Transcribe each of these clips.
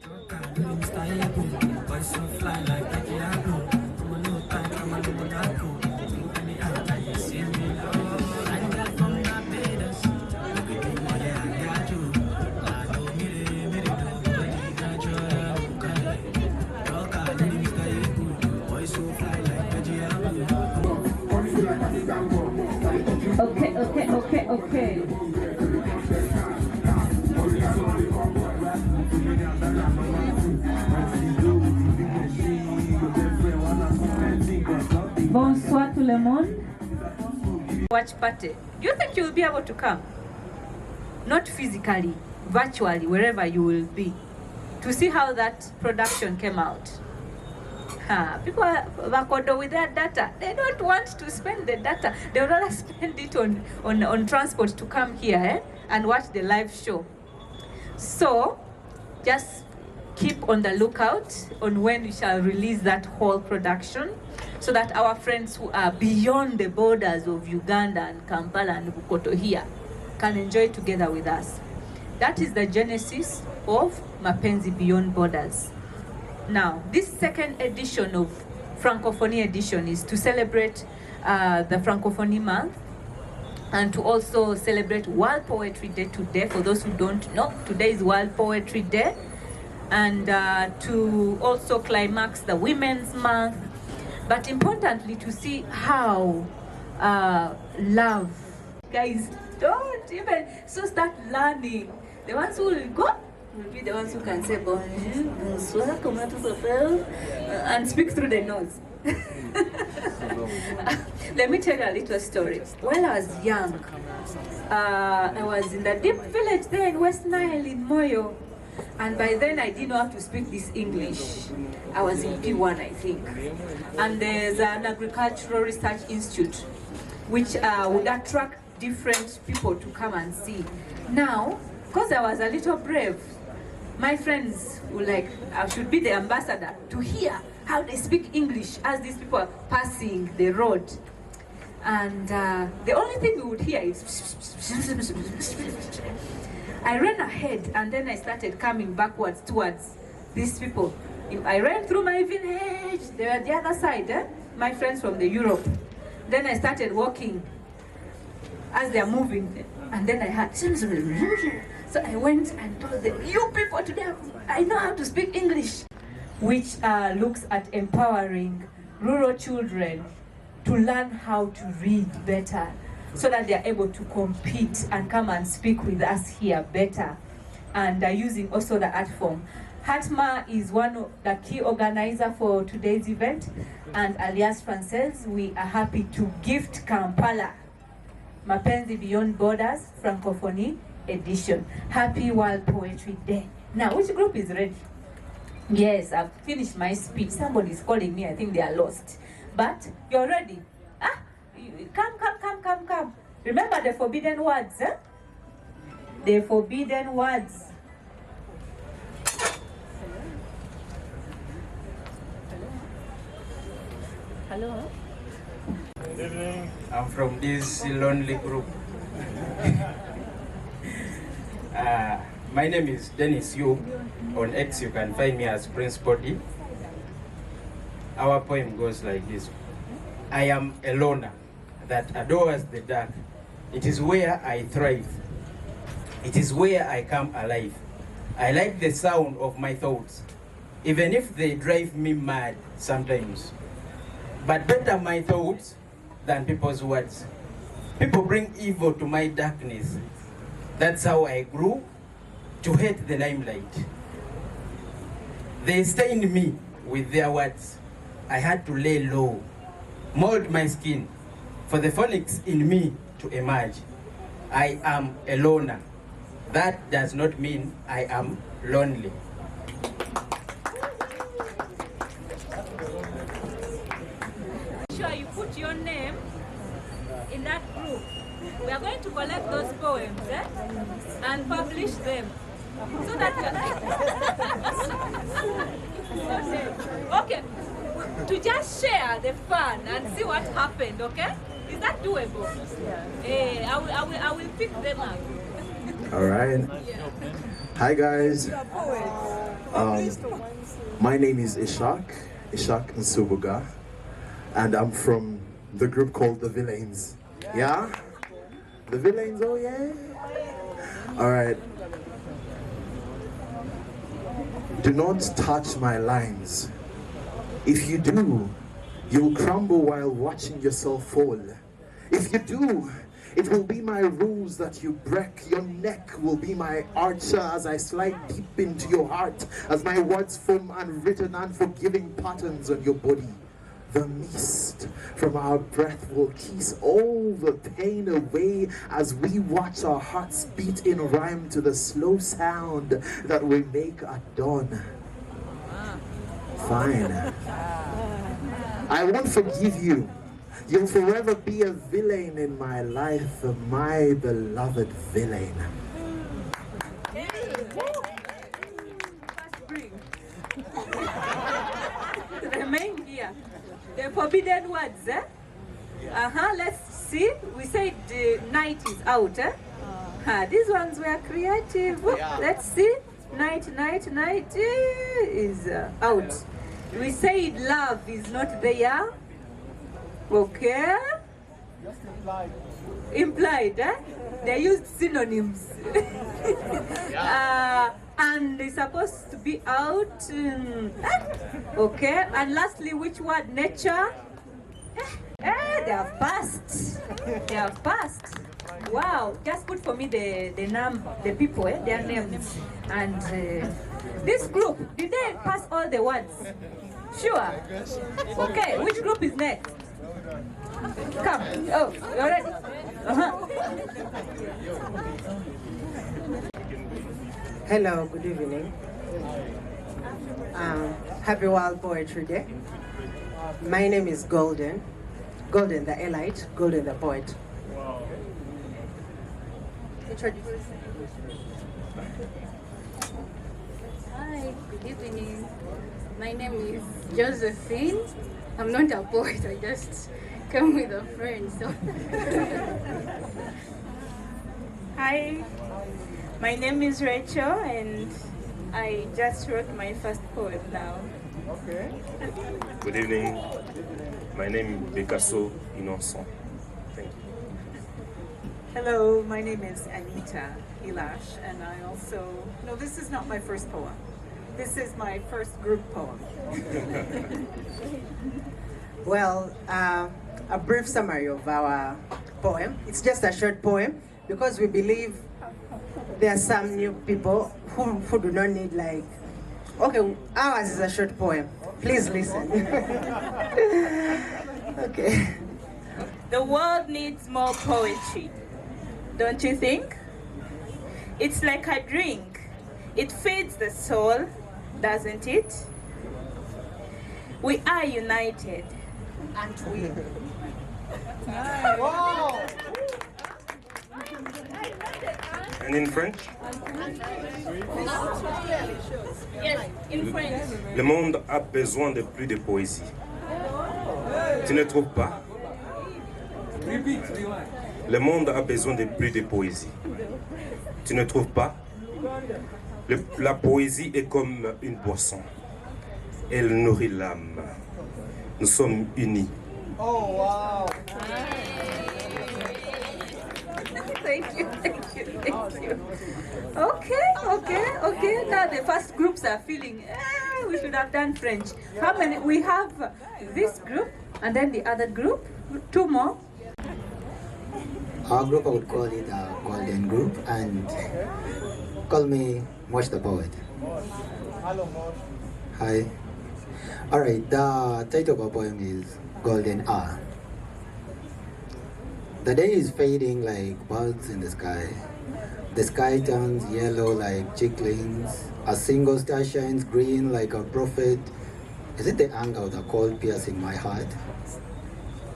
Okay. Bonsoir tout le monde. Watch party. Do you think you will be able to come? Not physically, virtually, wherever you will be, to see how that production came out. People are with their data. They don't want to spend the data. They would rather spend it on transport to come here and watch the live show. So just keep on the lookout on when we shall release that whole production, so that our friends who are beyond the borders of Uganda and Kampala and Bukoto here can enjoy together with us. That is the genesis of Mapenzi Beyond Borders. Now, this second edition of Francophonie edition is to celebrate the Francophonie month and to also celebrate World Poetry Day today. For those who don't know, today is World Poetry Day. And to also climax the Women's Month. But importantly, to see how love, guys, don't even, so start learning. The ones who will go will be the ones who can say bonjour, bonsoir, comment tu t'appelles, and speak through the nose. Let me tell you a little story. While I was young, I was in the deep village there in West Nile in Moyo. And by then I didn't know how to speak this English. I was in P1, I think. And there's an agricultural research institute which would attract different people to come and see. Now, because I was a little brave, my friends were like, I should be the ambassador to hear how they speak English as these people are passing the road. And the only thing we would hear is I ran ahead and then I started coming backwards towards these people. I ran through my village, they were the other side, my friends from the Europe. Then I started walking as they're moving, and then I had, so I went and told them, you people today, I know how to speak English, which looks at empowering rural children to learn how to read better, so that they are able to compete and come and speak with us here better, and using also the art form. Hatma is one of the key organizer for today's event, and Alliance Française, we are happy to gift Kampala Mapenzi Beyond Borders Francophonie edition. Happy World Poetry Day. Now, which group is ready? Yes, I've finished my speech. Somebody's calling me, I think they are lost. But you're ready? Come. Remember the forbidden words, eh? The forbidden words. Hello? Good evening. I'm from this lonely group. My name is Dennis Yu. On X you can find me as Prince Body. Our poem goes like this. I am a loner that adores the dark. It is where I thrive. It is where I come alive. I like the sound of my thoughts, even if they drive me mad sometimes. But better my thoughts than people's words. People bring evil to my darkness. That's how I grew to hate the limelight. They stained me with their words. I had to lay low, mold my skin for the phonics in me to emerge. I am a loner. That does not mean I am lonely. Sure, you put your name in that group. We are going to collect those poems and publish them so that okay, to just share the fun and see what happened. Okay, is that doable? Yeah. I will pick them up. All right. Yeah. Hi guys. My name is Ishak Nsubuga, and I'm from the group called The Villains. Yeah? The Villains, oh yeah? Alright. Do not touch my lines. If you do, you'll crumble while watching yourself fall. If you do, it will be my rules that you break. Your neck will be my archer as I slide deep into your heart, as my words form unwritten, unforgiving patterns on your body. The mist from our breath will kiss all the pain away as we watch our hearts beat in rhyme to the slow sound that we make at dawn. Fine. I won't forgive you. You'll forever be a villain in my life, my beloved villain. Remain here. The forbidden words, eh? Let's see. We said night is out, eh? These ones were creative. Yeah. Let's see. Night is out. We said love is not there. Okay. Just implied. Implied, eh? They used synonyms. And it's supposed to be out. Okay. And lastly, which word? Nature. They have passed. They have passed. Wow. Just put for me the people, their names. And this group, did they pass all the words? Sure. Okay. Which group is next? Come. Oh, you're ready. Hello, good evening. Happy World Poetry Day. My name is Golden. Golden the Elite, Golden the Poet. Hi, good evening. My name is Josephine. I'm not a poet, I just came with a friend. So. Hi, my name is Rachel and I just wrote my first poem now. Okay. Good evening. My name is Picasso Innocent. Thank you. Hello, my name is Anita Ilash, and I also, no, this is not my first poem. This is my first group poem. Well, a brief summary of our poem. It's just a short poem because we believe there are some new people who do not need okay, ours is a short poem. Please listen. Okay. The world needs more poetry, don't you think? It's like a drink. It feeds the soul, doesn't it? We are united, aren't we? Wow! And in French? Yes, in French. Le monde a besoin de plus de poésie. Tu ne trouves pas? Le monde a besoin de plus de poésie. Tu ne trouves pas? La poésie est comme une boisson. Elle nourrit l'âme. Nous sommes unis. Oh, wow! Thank you. Okay. Now the first groups are feeling, we should have done French. How many? We have this group and then the other group, two more. Our group, I would call it a Golden Group, and call me Mosh the Poet. Hello, Mosh. Hi. Alright, the title of our poem is Golden Hour. The day is fading like birds in the sky. The sky turns yellow like chicklings. A single star shines green like a prophet. Is it the anger or the cold piercing my heart?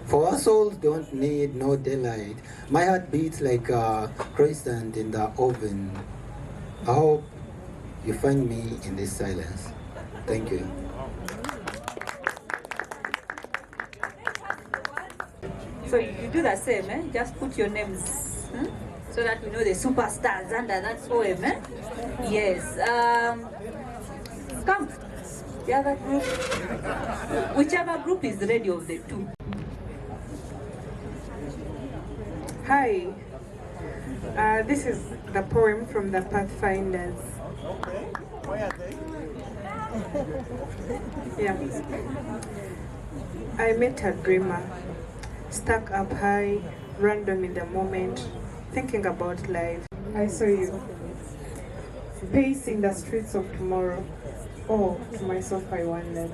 For our souls don't need no daylight. My heart beats like a crescent in the oven. I hope you find me in this silence. Thank you. So you do the same, eh? Just put your names, so that we know the superstars under that poem, eh? Yes. come. The other group, whichever group is ready of the two. Hi, this is the poem from the Pathfinders. Okay. Where are they? Yeah. I met a dreamer, stuck up high, random in the moment, thinking about life. I saw you, pacing the streets of tomorrow. Oh, to myself I wondered.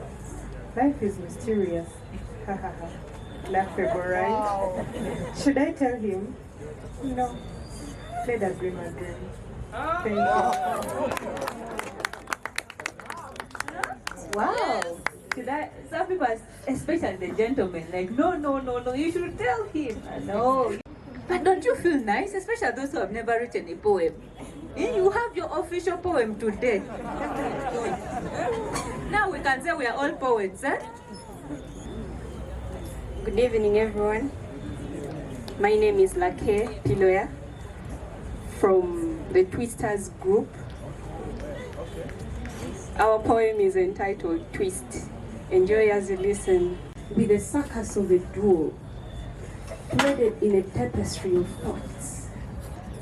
Life is mysterious. Ha ha ha. Laughable, right? Should I tell him? No. Let a dreamer dream. Thank you. Wow. Some people, especially the gentlemen, like, no, you should tell him. No. But don't you feel nice, especially those who have never written a poem? You have your official poem today. Now we can say we are all poets, eh? Good evening, everyone. My name is Lake Piloya from the Twisters group. Our poem is entitled Twist. Enjoy as you listen. With the circus of a duo, threaded in a tapestry of thoughts,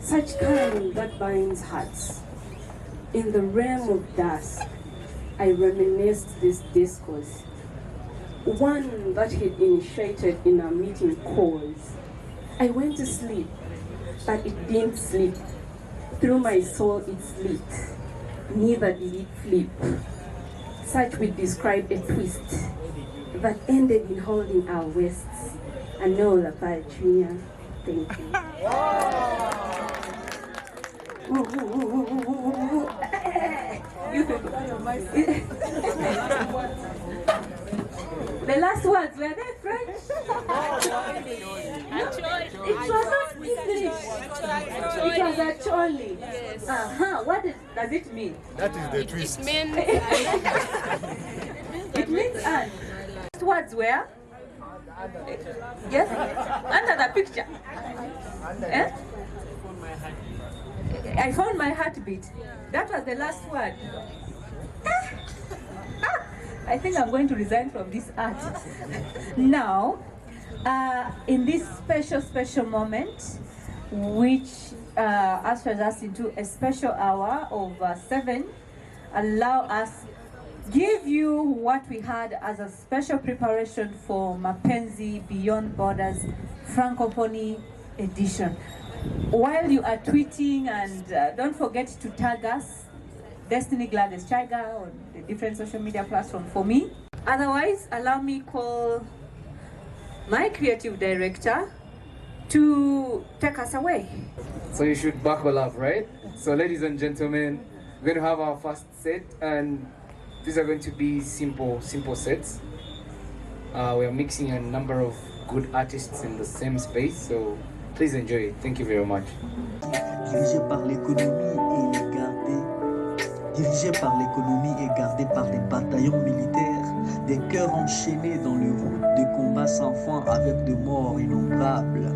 such kind that binds hearts. In the realm of dusk, I reminisced this discourse, one that he'd initiated in our meeting calls. I went to sleep, but it didn't sleep. Through my soul it slit, neither did it flip. Such we describe a twist that ended in holding our waists. And no La Junior. Thank you. You people. The last words, were they French? It was not English. It was actually. What does it mean? That is the twist. It means and. Last words were? Yes? Under the picture. Eh? I found my heartbeat. That was the last word. I think I'm going to resign from this art. Now, in this special moment, which ushers us into a special hour of 7, allow us give you what we had as a special preparation for Mapenzi Beyond Borders Francophone edition. While you are tweeting, and don't forget to tag us, Destiny Gladys Chaiga, on the different social media platforms for me. Otherwise, allow me call my creative director to take us away. So you should buckle up, right? So ladies and gentlemen, we're going to have our first set, and these are going to be simple sets. We are mixing a number of good artists in the same space, so please enjoy it. Thank you very much. Dirigé par l'économie et gardé par des bataillons militaires, des cœurs enchaînés dans les routes de combats sans fin avec de morts innombrables.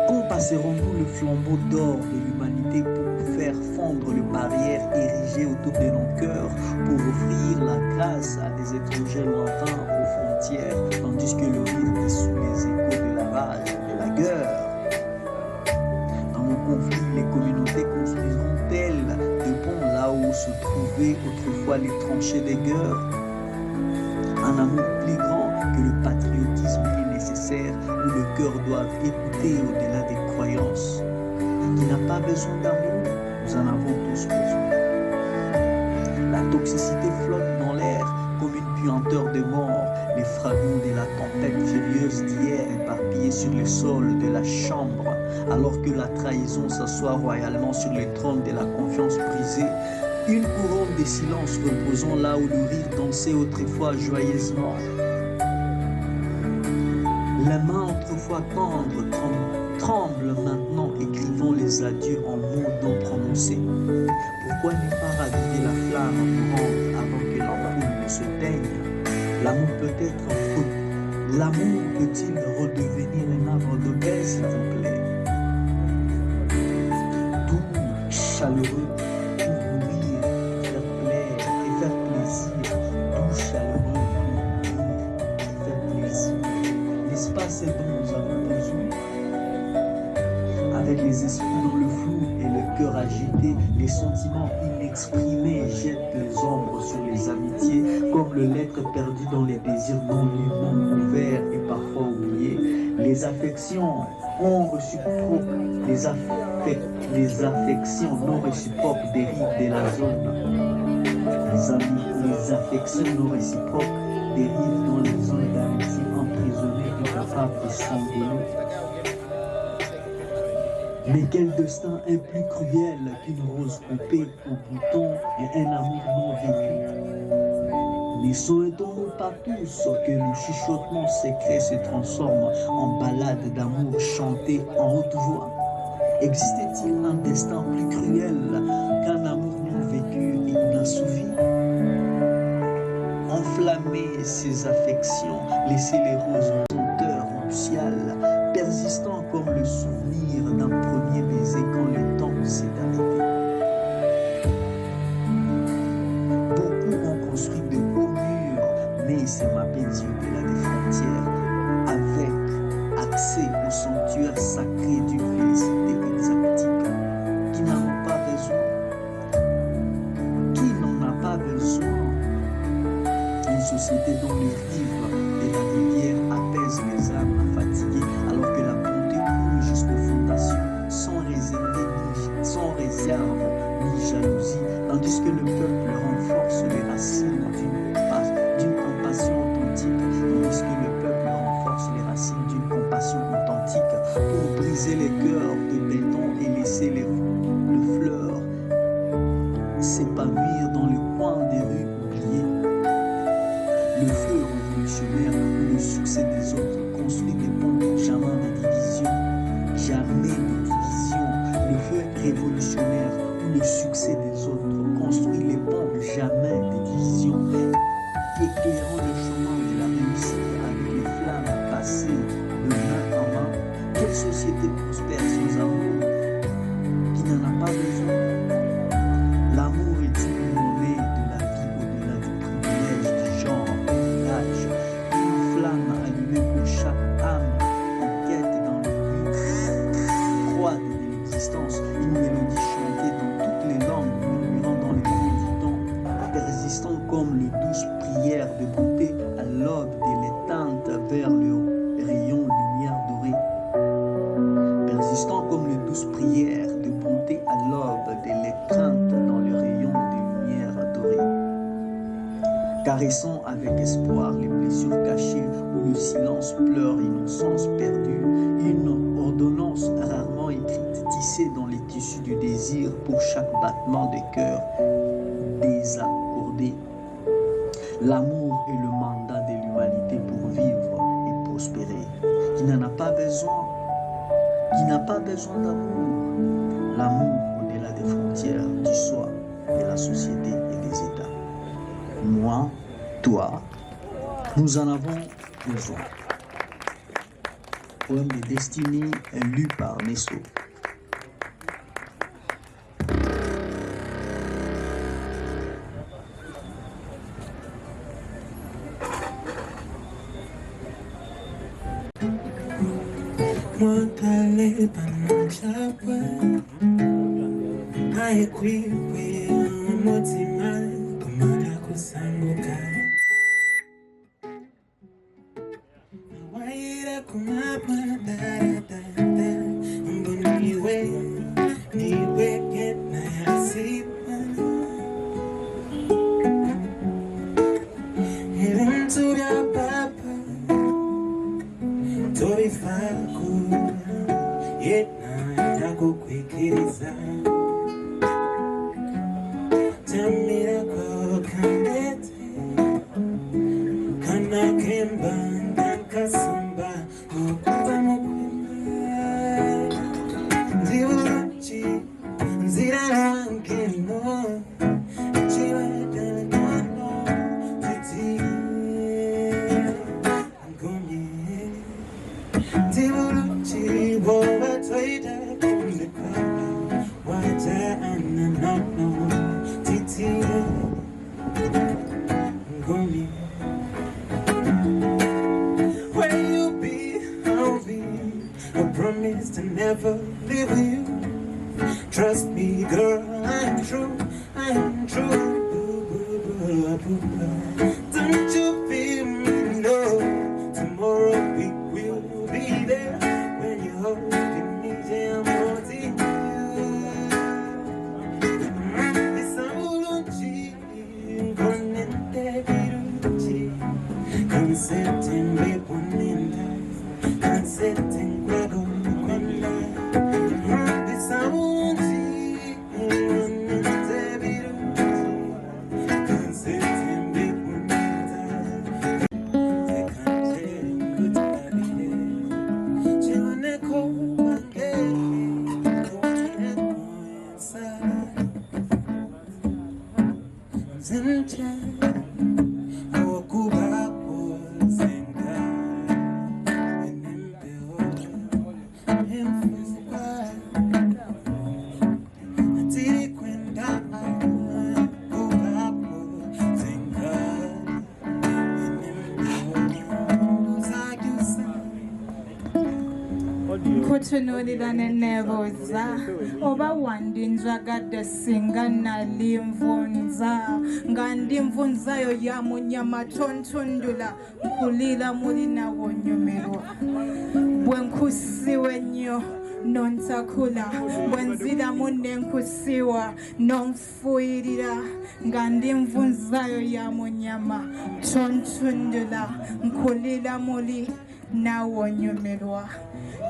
Quand passerons-nous le flambeau d'or de l'humanité pour faire fondre les barrières érigées autour de nos cœurs, pour offrir la grâce à des étrangers lointains aux frontières, tandis que le rire dissout les échos de la rage et de la guerre? Dans nos conflits, les communautés construiront-elles de ponts là où se trouvaient autrefois les tranchées des guerres? Un amour plus grand que le patriotisme est nécessaire, où le cœur doit écouter au-delà des croyances. Qui n'a pas besoin d'amour, nous en avons tous besoin. La toxicité flotte dans l'air comme une puanteur de mort, les fragments de la tempête furieuse d'hier éparpillés sur le sol de la chambre, alors que la trahison s'assoit royalement sur le trône de la confiance brisée. Une couronne de silence reposant là où le rire dansait autrefois joyeusement. La main autrefois tendre tremble maintenant, écrivant les adieux en mots non prononcés. Pourquoi ne pas raviver la flamme mourante avant que l'ampoule ne se teigne? L'amour peut être fou. L'amour peut-il redevenir un arbre de paix, s'il vous plaît? Doux, chaleureux, pour nourrir, faire sentiments inexprimés jettent des ombres sur les amitiés, comme le lettre perdu dans les désirs non lus, non ouverts et parfois oubliés. Les affections ont réciproque, les affections non réciproques dérivent de la zone. Les affections non réciproques dérivent dans les zones d'amitié emprisonnées, incapables de s'envoler. Mais quel destin est plus cruel qu'une rose coupée au bouton et un amour non vécu? Ne souhaitons-nous pas tous que le chuchotement secret se transforme en ballade d'amour chantée en haute voix? Existe-t-il un destin plus cruel qu'un amour non vécu et inassouvi? Enflammer ses affections, laisser les roses senteurs nuptiales, persistant comme le souvenir d'un premier baiser quand le temps s'est arrêté. Beaucoup ont construit de hauts murs, mais c'est ma pétition au-delà des frontières, avec accès au sanctuaire sacré d'une félicité exotique, qui n'en a pas besoin. Qui n'en a pas besoin? Une société dont les rives de la rivière apaisent les âmes fatiguées, alors que la bonté coule jusqu'aux fondations, sans réserve ni jalousie, tandis que le peuple renforce les racines d'une compassion authentique, pour briser les cœurs de béton et laisser les fleurs s'épanouir dans le coin des rues oubliées. Le feu révolutionnaire ou le succès des autres construit des ponts, jamais de division. Jamais de division. Le feu révolutionnaire ou le succès des autres construit les ponts, jamais de division. Éclairant le chemin de la réussite avec les flammes passées de main en main. Quelle société prospère sans amour qui n'en a pas besoin? L'amour est une monnaie de la vie au-delà du privilège du genre, de l'âge. Une flamme allumée pour chaque âme en quête dans le but froide de l'existence. Une mélodie chantée dans toutes les langues, murmurant dans les bruits du temps, persistant comme les douces prières de beauté à l'aube de l'éteinte vers le rayon lumière dorée. Persistant comme les douces prières de bonté à l'aube de l'étreinte dans le rayon de lumière dorée. Caressant avec espoir les blessures cachées où le silence pleure innocence perdue. Une ordonnance rarement écrite, tissée dans les tissus du désir pour chaque battement de cœur désaccordé. L'amour est le mandat de l'humanité pour vivre et prospérer, qui n'en a pas besoin. Qui n'a pas besoin d'amour. L'amour au-delà des frontières du soi, de la société et des États. Moi, toi, nous en avons besoin. Poème de destinée lu par Nesso. Mwakale panachapwe Haekwiwe umutima kumara kusanguka Nawaira kumapa daradada Mbona niwe gena yasipa Even to the papa Tori faku Yena yakukwikiriza Tamira kwa kanete Kana kemba Nakasamba Kukuta mukwima Ndibuchi Nzira wankeno Chiwa dalano Titi Ngomye Ndibuchi Boba toida Kumika Wata ananono Titi Ngomye Where you be, I'll be. I promise to never leave you. Trust me, girl, I'm Don't you feel me? No, tomorrow we will be there when you're holding me. Yeah, I'm holding you. Bisabulunchi, konente biruchi, konsetin beponinda, konsetin kwego kwanda. Bisabulunchi, konente biruchi, konsetin beponinda. Kutunulira ne nebuuza oba wandinjagadde singa nali nvunza nga ndi nvunzayo ya munyama tontundula nkulira muli nawo nyumirwa bwe nkusiwa ennyo nontakula bwe nziramu ne nkusiwa nonfuuyirira nga ndi nvunzayo ya munyama tontundula nkulira muli nawo nyumirwa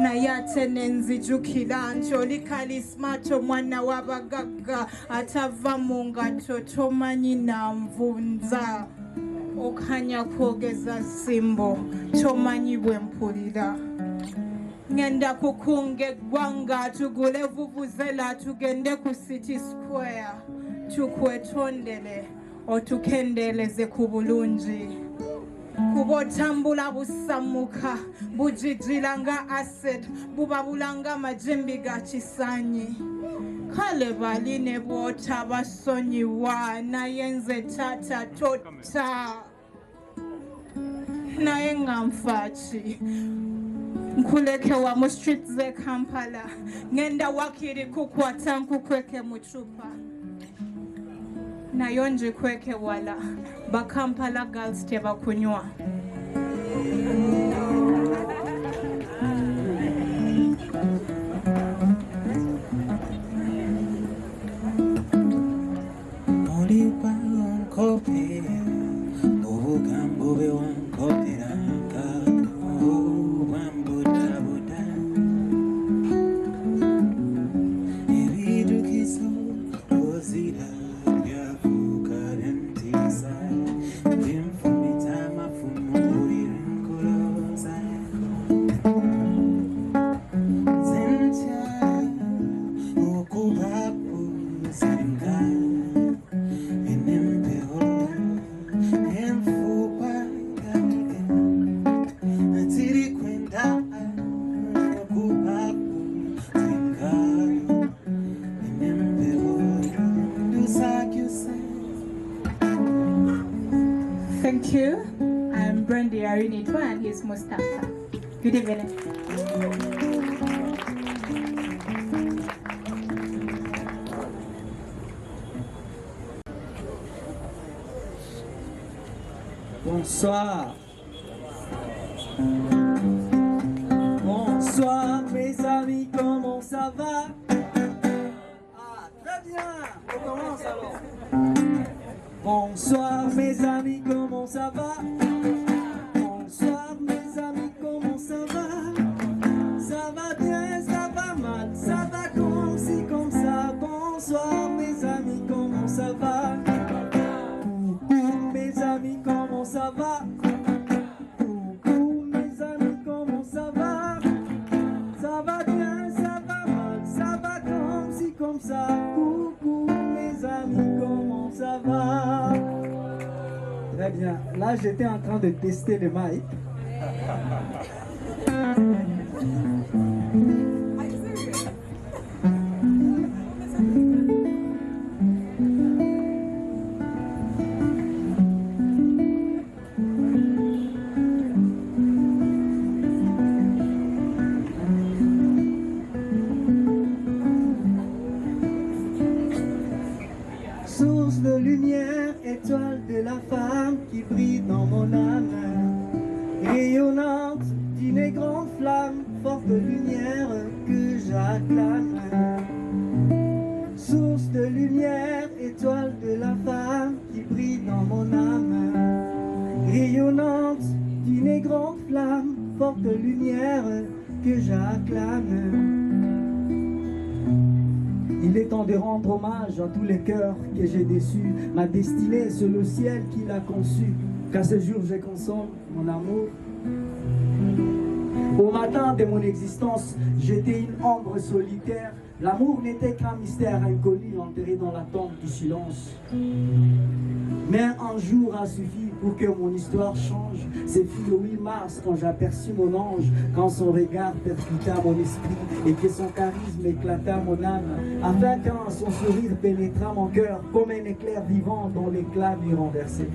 naye ate ne nzijukira nti oli kalismato mwana w'abagagga atava mu ngatto tomanyi nanvunza okanya kwogeza simbo tomanyi bwe mpulira ngenda kukunga eggwanga tugule vuvuzela tugende ku City Square tukwetondere otukendeeleze ku bulungi kuba otambula busamuka bujijira nga acid bubabula nga amajimbi ga kisaanyi kale bali ne bwota basonyiwa naye nze taata totta naye nga nfaaki nkulekewa mu street ze Kampala ngenda wakiri kukwata nkukweke mu chupa nayo njikweke wala Bakampala girls tebakunywa Oli wankope obugambo bwe wankoperanga wambudabuda ebijukizo ozira byafuuka byantisa byenfumita amafumu mpulira enkoloza zentya okubakuzenga enempeho enfupa gage atiri kwenda okubakuzenga enempeho dusakyusa. Thank you. I'm Brandy Arinitwa and he's Mustafa. Good evening. Bonsoir. Bonsoir mes amis, comment ça va? Ah, très bien. On commence alors. Bonsoir mes amis, comment ça va? Bonsoir mes amis, comment ça va? Ça va bien, ça va mal, ça va comme ci, comme ça. Bonsoir mes amis, comment ça va? Coucou mes amis, comment ça va? Coucou mes amis, comment ça va? Ça va bien, ça va mal, ça va comme ci, comme ça. Coucou mes amis, comment ça va? Très bien. Là, j'étais en train de tester le mic. Source de lumière, étoile de la femme qui brille dans mon âme, rayonnante d'une grande flamme, forte lumière que j'acclame. Source de lumière, étoile de la femme qui brille dans mon âme, rayonnante d'une grande flamme, forte lumière que j'acclame. Il est temps de rendre hommage à tous les cœurs que j'ai déçus. Ma destinée, c'est le ciel qui l'a conçu. Qu'à ce jour, je consomme mon amour. Au matin de mon existence, j'étais une ombre solitaire. L'amour n'était qu'un mystère inconnu enterré dans la tombe du silence. Mais un jour a suffi pour que mon histoire change. Ce fut le 8 mars quand j'aperçus mon ange, quand son regard percuta mon esprit et que son charisme éclata mon âme, afin qu'un son sourire pénétra mon cœur comme un éclair vivant dont l'éclat m'y renversait.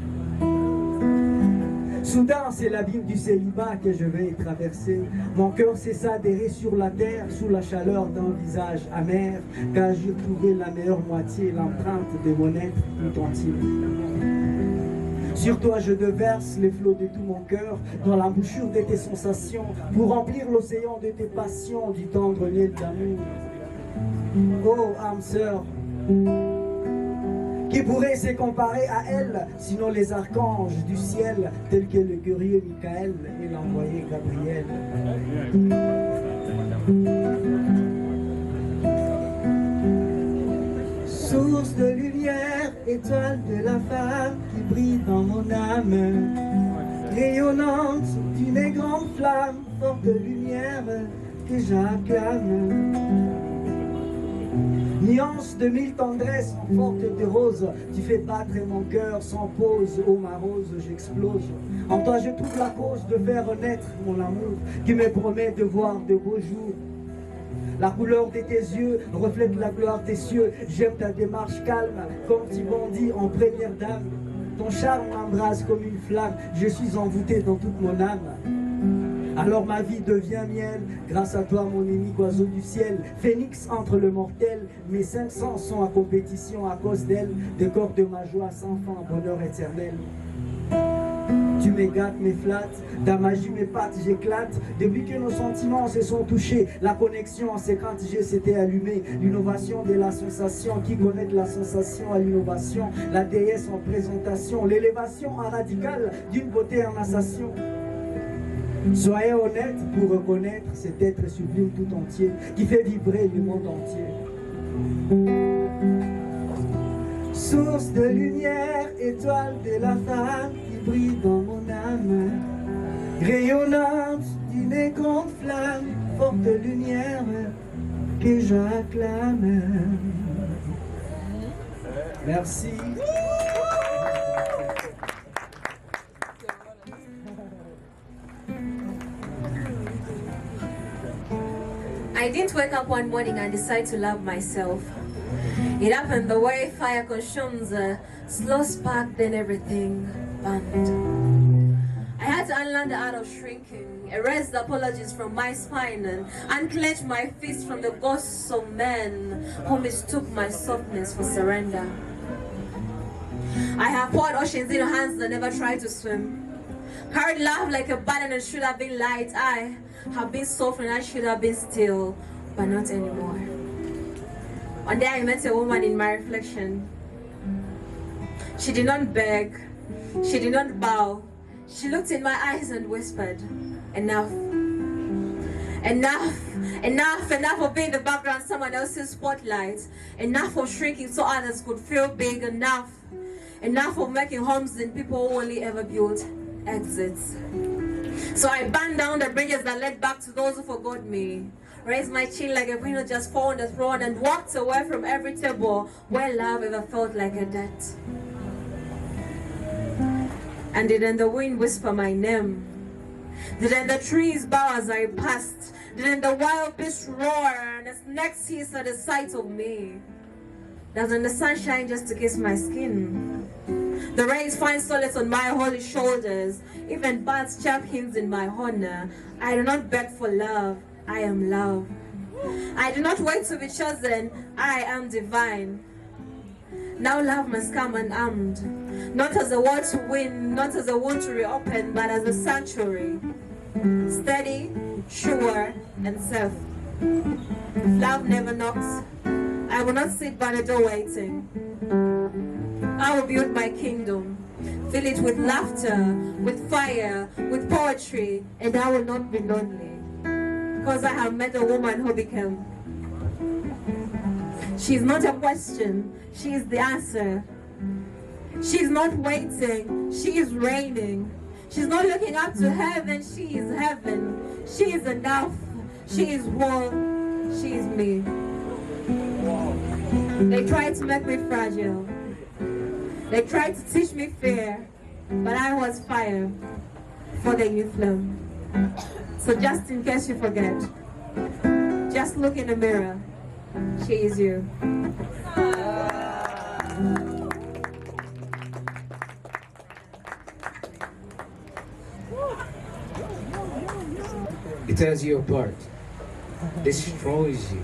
Soudain, c'est l'abîme du célibat que je vais traverser. Mon cœur cessa d'errer sur la terre sous la chaleur d'un visage amer, car j'y trouvais la meilleure moitié, l'empreinte de mon être tout entier. Sur toi je déverse les flots de tout mon cœur, dans l'embouchure de tes sensations, pour remplir l'océan de tes passions, du tendre miel d'amour. Oh âme sœur, qui pourrait se comparer à elle, sinon les archanges du ciel, tels que le curieux Michael et l'envoyé Gabriel. Source de lumière, étoile de la femme qui brille dans mon âme, rayonnante d'une grande flamme, forte de lumière que j'acclame. Nuance de mille tendresses en forte de rose, tu fais battre mon cœur sans pause, ô ma rose, j'explose. En toi je trouve la cause de faire renaître mon amour, qui me promet de voir de beaux jours. La couleur de tes yeux reflète la gloire des cieux, j'aime ta démarche calme, comme tu bondis en première dame. Ton charme m'embrase comme une flamme, je suis envoûté dans toute mon âme. Alors ma vie devient miel, grâce à toi mon unique oiseau du ciel. Phénix entre le mortel, mes 500 sont en compétition à cause d'elle. Décor de ma joie sans fin, bonheur éternel. Tu me gâtes, me flattes, ta magie m'épate, j'éclate. Depuis que nos sentiments se sont touchés, la connexion en 50G s'était allumée. L'innovation de la sensation, qui connecte la sensation à l'innovation. La déesse en présentation, l'élévation en radical d'une beauté en assassion. Soyez honnête pour reconnaître cet être sublime tout entier qui fait vibrer le monde entier. Source de lumière, étoile de la femme qui brille dans mon âme, rayonnante d'une grande flamme, forte de lumière que j'acclame. Merci. I didn't wake up one morning and decide to love myself. It happened the way fire consumes a slow spark, then everything burned. I had to unlearn the art of shrinking, erase the apologies from my spine, and unclench my fists from the ghosts of men who mistook my softness for surrender. I have poured oceans into hands that never tried to swim, carried love like a burden and should have been light. I have been soft and I should have been still, but not anymore. One day I met a woman in my reflection. She did not beg, she did not bow. She looked in my eyes and whispered, enough. Enough, enough, enough of being the background, someone else's spotlight. Enough of shrinking so others could feel big. Enough, enough of making homes in people who only ever built exits. So I burned down the bridges that led back to those who forgot me. Raised my chin like a queen who just fell on the throne and walked away from every table where love ever felt like a debt. And didn't the wind whisper my name? Didn't the trees bow as I passed? Didn't the wild beasts roar and the snakes hiss at the sight of me? Doesn't the sun shine just to kiss my skin? The rays find solace on my holy shoulders. Even birds chirp hymns in my honor. I do not beg for love, I am love. I do not wait to be chosen, I am divine. Now love must come unarmed, not as a war to win, not as a wound to reopen, but as a sanctuary, steady, sure, and safe. Love never knocks. I will not sit by the door waiting. I will build my kingdom, fill it with laughter, with fire, with poetry, and I will not be lonely, because I have met a woman who became. She's not a question, she is the answer. She's not waiting, she is reigning. She's not looking up to heaven, she is heaven. She is enough, she is whole, she is me. They tried to make me fragile. They tried to teach me fear, but I was fire for the youth flame. So just in case you forget, just look in the mirror. She is you. It tears you apart, destroys you,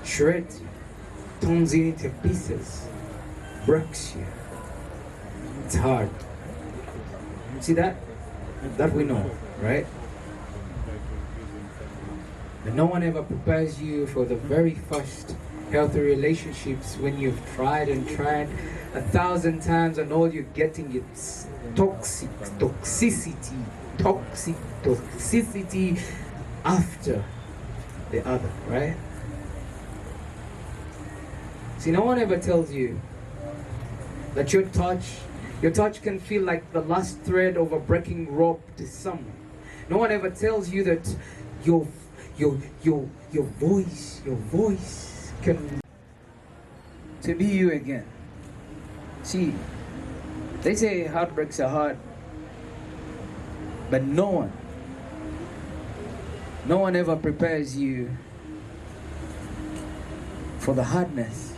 shreds you, turns you into pieces, breaks you. It's hard. See that? That we know, right? But no one ever prepares you for the very first healthy relationships when you've tried and tried 1,000 times and all you're getting is toxicity after the other, right? See, no one ever tells you that your touch can feel like the last thread of a breaking rope to someone. No one ever tells you that your voice can to be you again. See, they say heartbreaks are hard, but no one ever prepares you for the hardness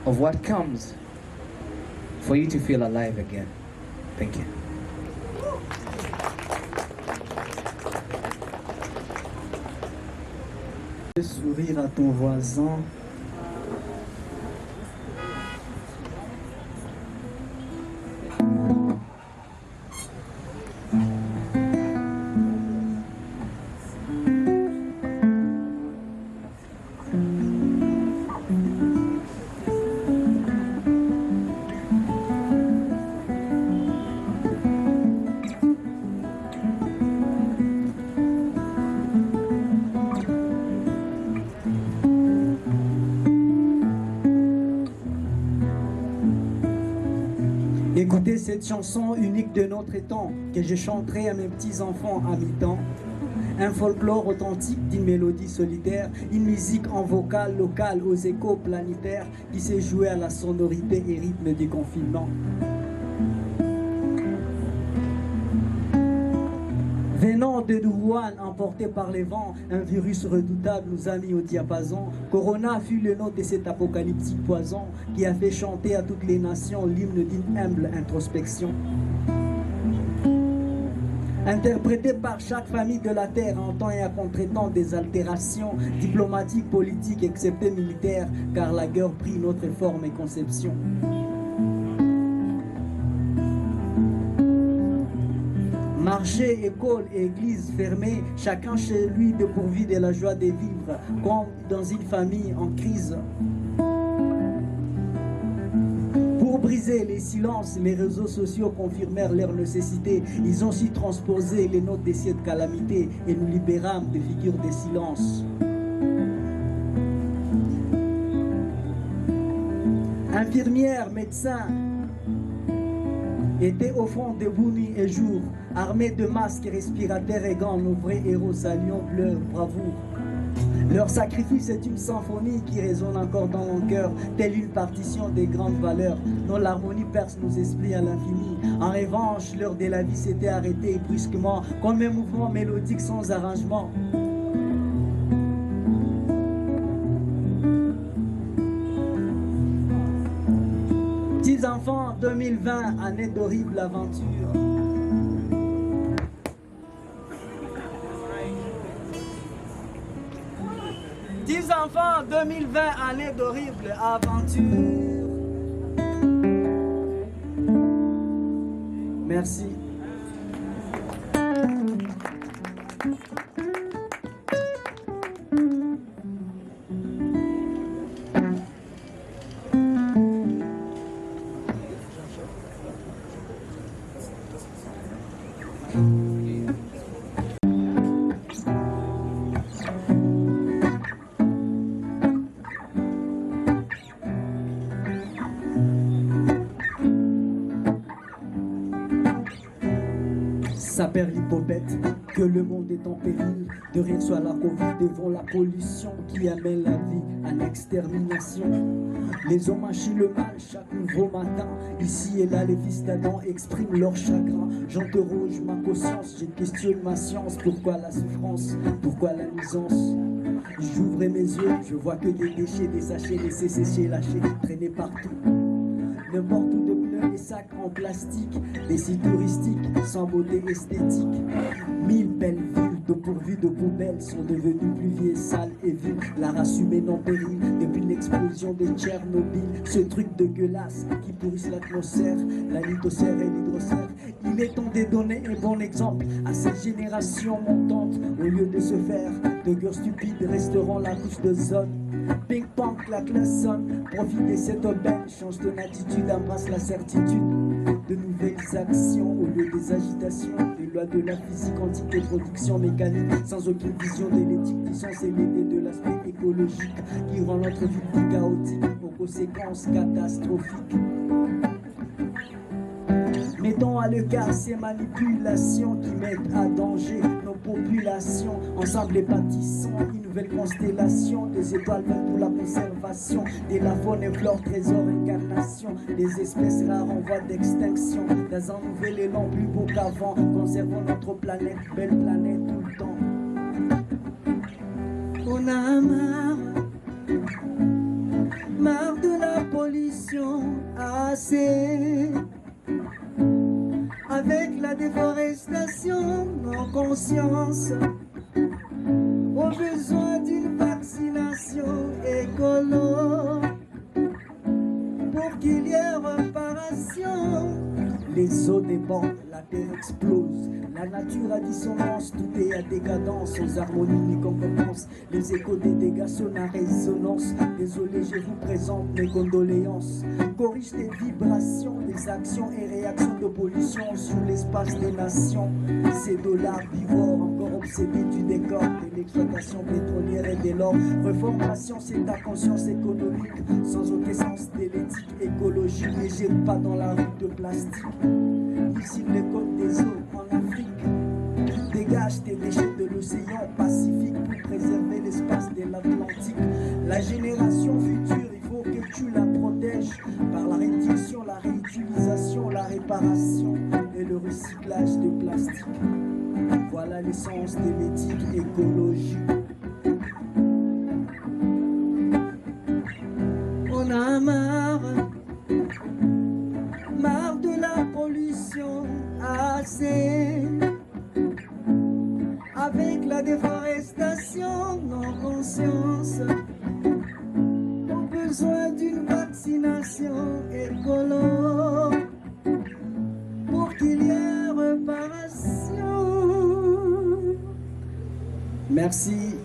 of what comes for you to feel alive again. Thank you. Sourire à ton voisin. Écoutez cette chanson unique de notre temps que je chanterai à mes petits-enfants à mi-temps. Un folklore authentique d'une mélodie solitaire, une musique en vocal local aux échos planétaires qui s'est jouée à la sonorité et rythme du confinement. Venant de Wuhan, emporté par les vents, un virus redoutable nous a mis au diapason. Corona fut le nom de cet apocalyptique poison qui a fait chanter à toutes les nations l'hymne d'une humble introspection. Interprété par chaque famille de la terre en temps et à contre-temps des altérations diplomatiques, politiques, excepté militaires, car la guerre prit notre forme et conception. Marché, école et église fermées, chacun chez lui dépourvu de la joie de vivre, comme dans une famille en crise. Pour briser les silences, les réseaux sociaux confirmèrent leur nécessité. Ils ont su transposer les notes de cette calamité et nous libérâmes des figures de silence. Infirmières, médecins étaient au front debout nuit et jour, armés de masques, respirateurs et gants. Nos vrais héros saluant leur bravoure. Leur sacrifice est une symphonie qui résonne encore dans mon cœur, telle une partition des grandes valeurs, dont l'harmonie perce nos esprits à l'infini. En revanche, l'heure de la vie s'était arrêtée brusquement, comme un mouvement mélodique sans arrangement. Petits enfants, 2020, année d'horrible aventure. Petits enfants, 2020, année d'horribles aventures. Merci. L'hypopète que le monde est en péril, de rien soit la Covid devant la pollution qui amène la vie à l'extermination. Les hommes machient le mal chaque nouveau matin, ici et là les fils d'Adam expriment leur chagrin. J'interroge ma conscience, je questionne ma science, pourquoi la souffrance, pourquoi la nuisance? J'ouvre mes yeux, je vois que des déchets, des sachets laissés sécher, lâchés, traînés partout. N'importe où de pneus et sacs en plastique, des sites touristiques sans beauté esthétique. 1000 belles villes dépourvues de poubelles sont devenues pluvieux, sales et vides. La race humaine en péril depuis l'explosion de Tchernobyl. Ce truc dégueulasse qui pourrisse l'atmosphère, la lithosphère et l'hydrosphère. Il est temps de donner un bon exemple à cette génération montante. Au lieu de se faire de gueux stupides, resteront la couche de zone. Ping-pong, claque la sonne, profite de cette aubaine, change ton attitude, embrasse la certitude de nouvelles actions au lieu des agitations. Les lois de la physique quantique et production mécanique, sans aucune vision de l'éthique, du sens et l'idée de l'aspect écologique qui rend notre vie plus chaotique, aux conséquences catastrophiques. Mettons à l'écart ces manipulations qui mettent à danger nos populations. Ensemble, bâtissons une nouvelle constellation, des étoiles vertes pour la conservation de la faune et flore, trésor, incarnation des espèces rares en voie d'extinction. Dans un nouvel élan plus beau qu'avant, conservons notre planète, belle planète tout le temps. On a marre de la pollution, assez. Avec la déforestation, nos consciences ont besoin d'une vaccination écolo pour qu'il y ait réparation. Les eaux débordent, la terre explose, la nature a dissonance, tout est à décadence, aux harmonies ni concordance. Les échos des dégâts sonnent à résonance. Désolé, je vous présente mes condoléances. Corrige les vibrations, les actions et réactions de pollution sur l'espace des nations. Ces dollars vivants encore obsédés du décor de l'exploitation pétrolière et de l'or. Reforme la science et ta conscience économique, sans aucun sens de l'éthique écologique. Ne jette pas dans la rue de plastique. Ici les côtes des eaux en Afrique. Dégage tes déchets de l'océan Pacifique pour préserver l'espace de l'Atlantique. La génération future, il faut que tu la protèges par la réduction, la réutilisation, la réparation et le recyclage de plastique. Voilà l'essence de l'éthique écologique. On a marre de la pollution, assez. Avec la déforestation, nos consciences ont besoin d'une vaccination écolo pour qu'il y ait réparation. Merci.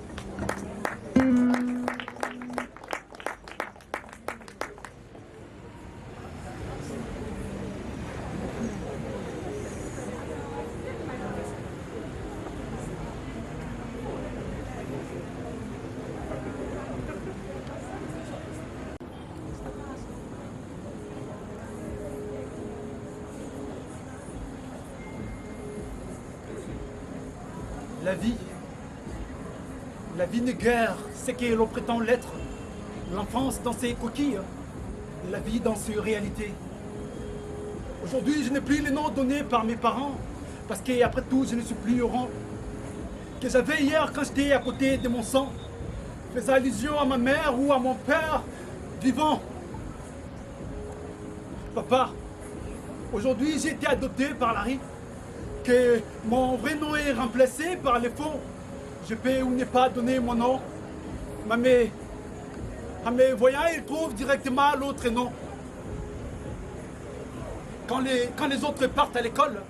La vie n'est guère ce que l'on prétend l'être. L'enfance dans ses coquilles, la vie dans ses réalités. Aujourd'hui, je n'ai plus les noms donnés par mes parents, parce qu'après tout, je ne suis plus au rang que j'avais hier quand j'étais à côté de mon sang, faisant allusion à ma mère ou à mon père vivant. Papa, aujourd'hui j'ai été adopté par Larry, que mon vrai nom est remplacé par les faux. Je peux ou ne pas donner mon nom, Mais voyant, ils trouvent directement l'autre nom. Quand les autres partent à l'école,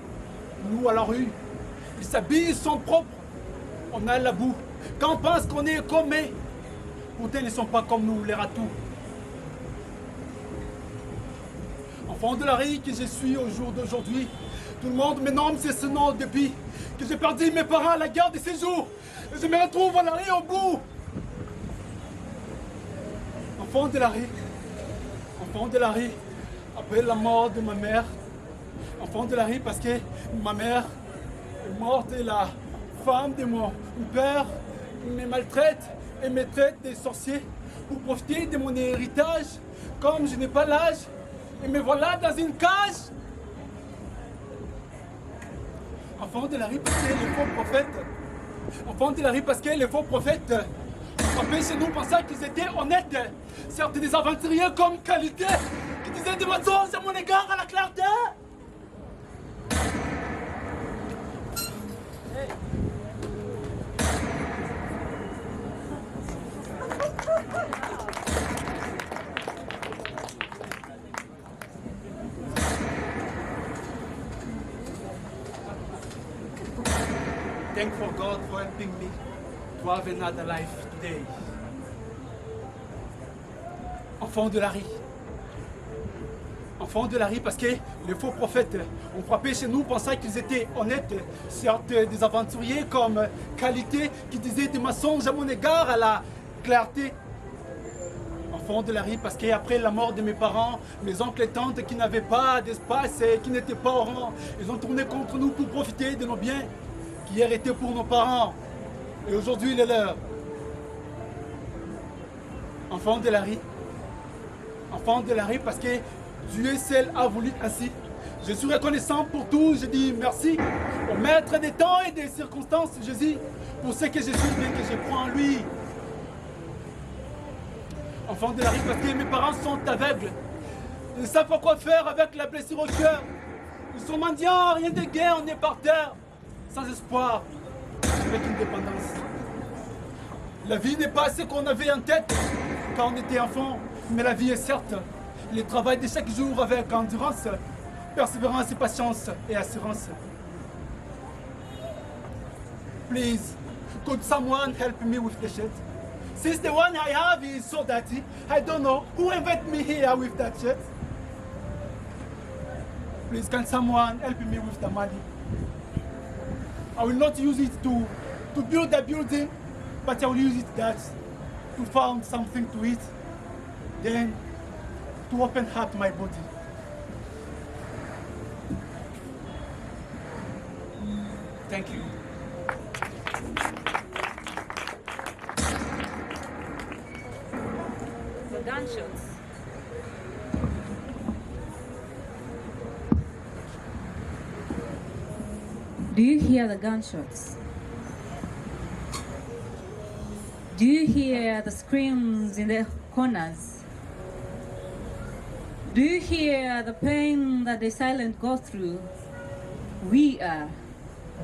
nous à la rue, ils s'habillent, ils sont propres. On a la boue. Quand on pense qu'on est comme eux, pourtant ils ne sont pas comme nous, les ratous. Enfant de la rue que je suis au jour d'aujourd'hui, tout le monde me nomme ce nom depuis que j'ai perdu mes parents à la guerre de séjour. Et je me retrouve à la rue au bout. Enfant de la rue, après la mort de ma mère. Enfant de la rue parce que ma mère est morte et la femme de mon père me maltraite et me traite de sorcier pour profiter de mon héritage. Comme je n'ai pas l'âge, et me voilà dans une cage. Enfant de la rue parce que les faux prophètes. Enfant de la rue parce que les faux prophètes frappaient chez nous pensant qu'ils étaient honnêtes. Certes des aventuriers comme qualité qui disaient des mensonges à mon égard à la clarté. Thank for God for helping me to have another life today. Enfant de la rue. Enfant de la rue parce que les faux prophètes ont frappé chez nous pensant qu'ils étaient honnêtes. Certes des aventuriers comme qualité qui disaient des mensonges à mon égard à la clarté. Enfant de la rue parce qu'après la mort de mes parents, mes oncles et tantes qui n'avaient pas d'espace et qui n'étaient pas au rang, ils ont tourné contre nous pour profiter de nos biens qui hier étaient pour nos parents et aujourd'hui il est leur. Enfant de la rue. Enfant de la rue parce que Dieu seul a voulu ainsi. Je suis reconnaissant pour tout, je dis merci au maître des temps et des circonstances, Jésus, pour ce que je suis et que je crois en lui. Enfant de la rue parce que mes parents sont aveugles. Ils ne savent pas quoi faire avec la blessure au cœur. Ils sont mendiants, rien de gain, on est par terre, sans espoir, avec une dépendance. La vie n'est pas ce qu'on avait en tête quand on était enfant, mais la vie est certes le travail de chaque jour avec endurance, persévérance et patience et assurance. Please, could someone help me with the shit? Since the one I have is so dirty, I don't know who invited me here with that shit. Please, can someone help me with the money? I will not use it to build a building, but I will use it that to find something to eat, then to open up my body. Thank you. The gunshots. Do you hear the gunshots? Do you hear the screams in the corners? Do you hear the pain that the silent go through? We are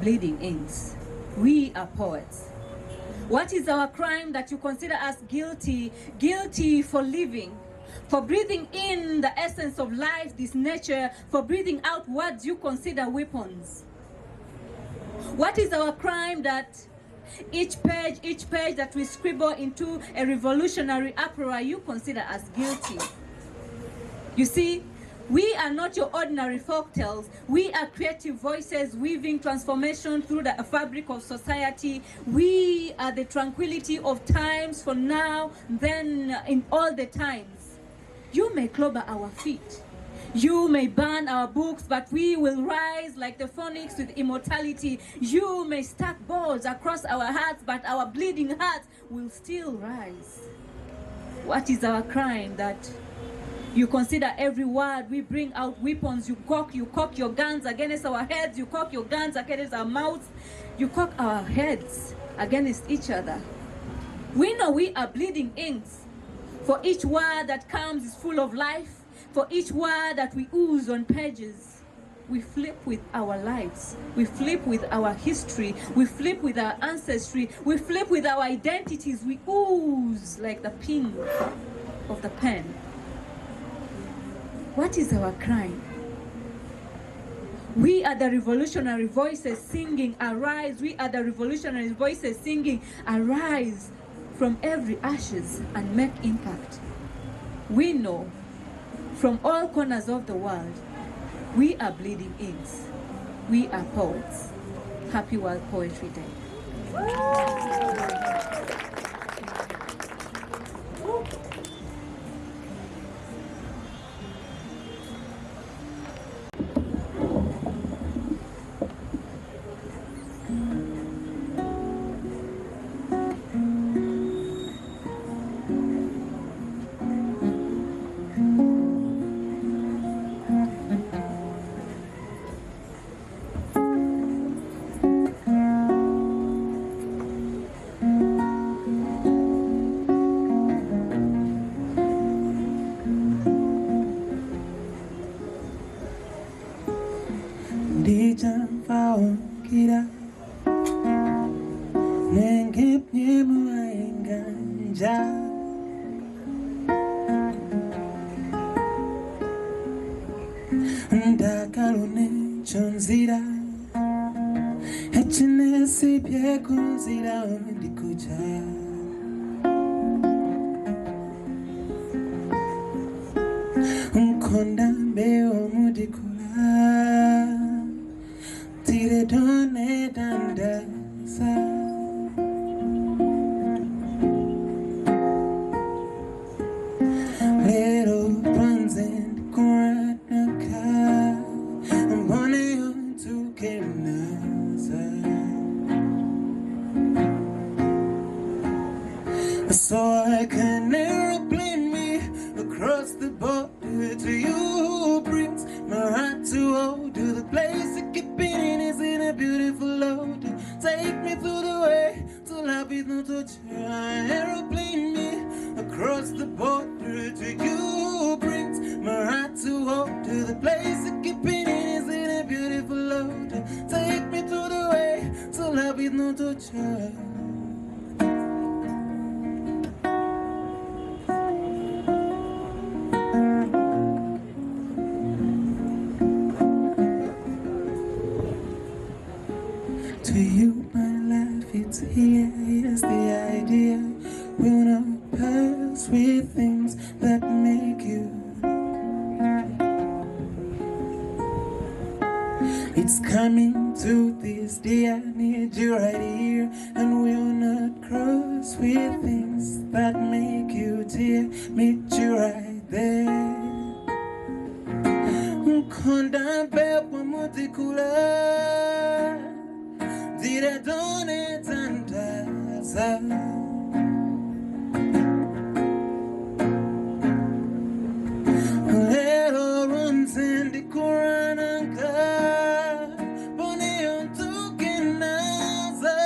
bleeding inks. We are poets. What is our crime that you consider us guilty? Guilty for living, for breathing in the essence of life, this nature, for breathing out words you consider weapons. What is our crime that each page that we scribble into a revolutionary opera you consider us guilty? You see, we are not your ordinary folktales. We are creative voices weaving transformation through the fabric of society. We are the tranquility of times for now, then in all the times. You may clobber our feet. You may burn our books, but we will rise like the phoenix with immortality. You may stack balls across our hearts, but our bleeding hearts will still rise. What is our crime that you consider every word we bring out weapons? You cock your guns against our heads. You cock your guns against our mouths. You cock our heads against each other. We know we are bleeding inks. For each word that comes is full of life. For each word that we ooze on pages. we flip with our lives. We flip with our history. We flip with our ancestry. We flip with our identities. We ooze like the pin of the pen. What is our crime? We are the revolutionary voices singing, arise. We are the revolutionary voices singing, arise from every ashes and make impact. We know from all corners of the world, we are bleeding inks. We are poets. Happy World Poetry Day. Kira Nengip nyemu ainganja Ndakalune chonzira Hechine sipye kunzira ndikuja Nkonda mbeo mudikula Tire done dandasa Little runs and Koranaka I'm running on to Kenasa So I can aeroplane me across the border to you brings my heart to hold to the place it keep being is in a beautiful load. Take me through the way to love with no torture. Aeroplane me across the border to you brings my heart to hold to the place it keep being is in a beautiful load. Take me through the way to love with no torture. To you, my life, it's here. Here's the idea. We'll not pass with things that make you. It's coming to this day. I need you right here, and we'll not cross with things that make you tear. Meet you right there. Konda bepo mutikula. Dire done tandaza Little runs in the Korananka Bone on to Kenaza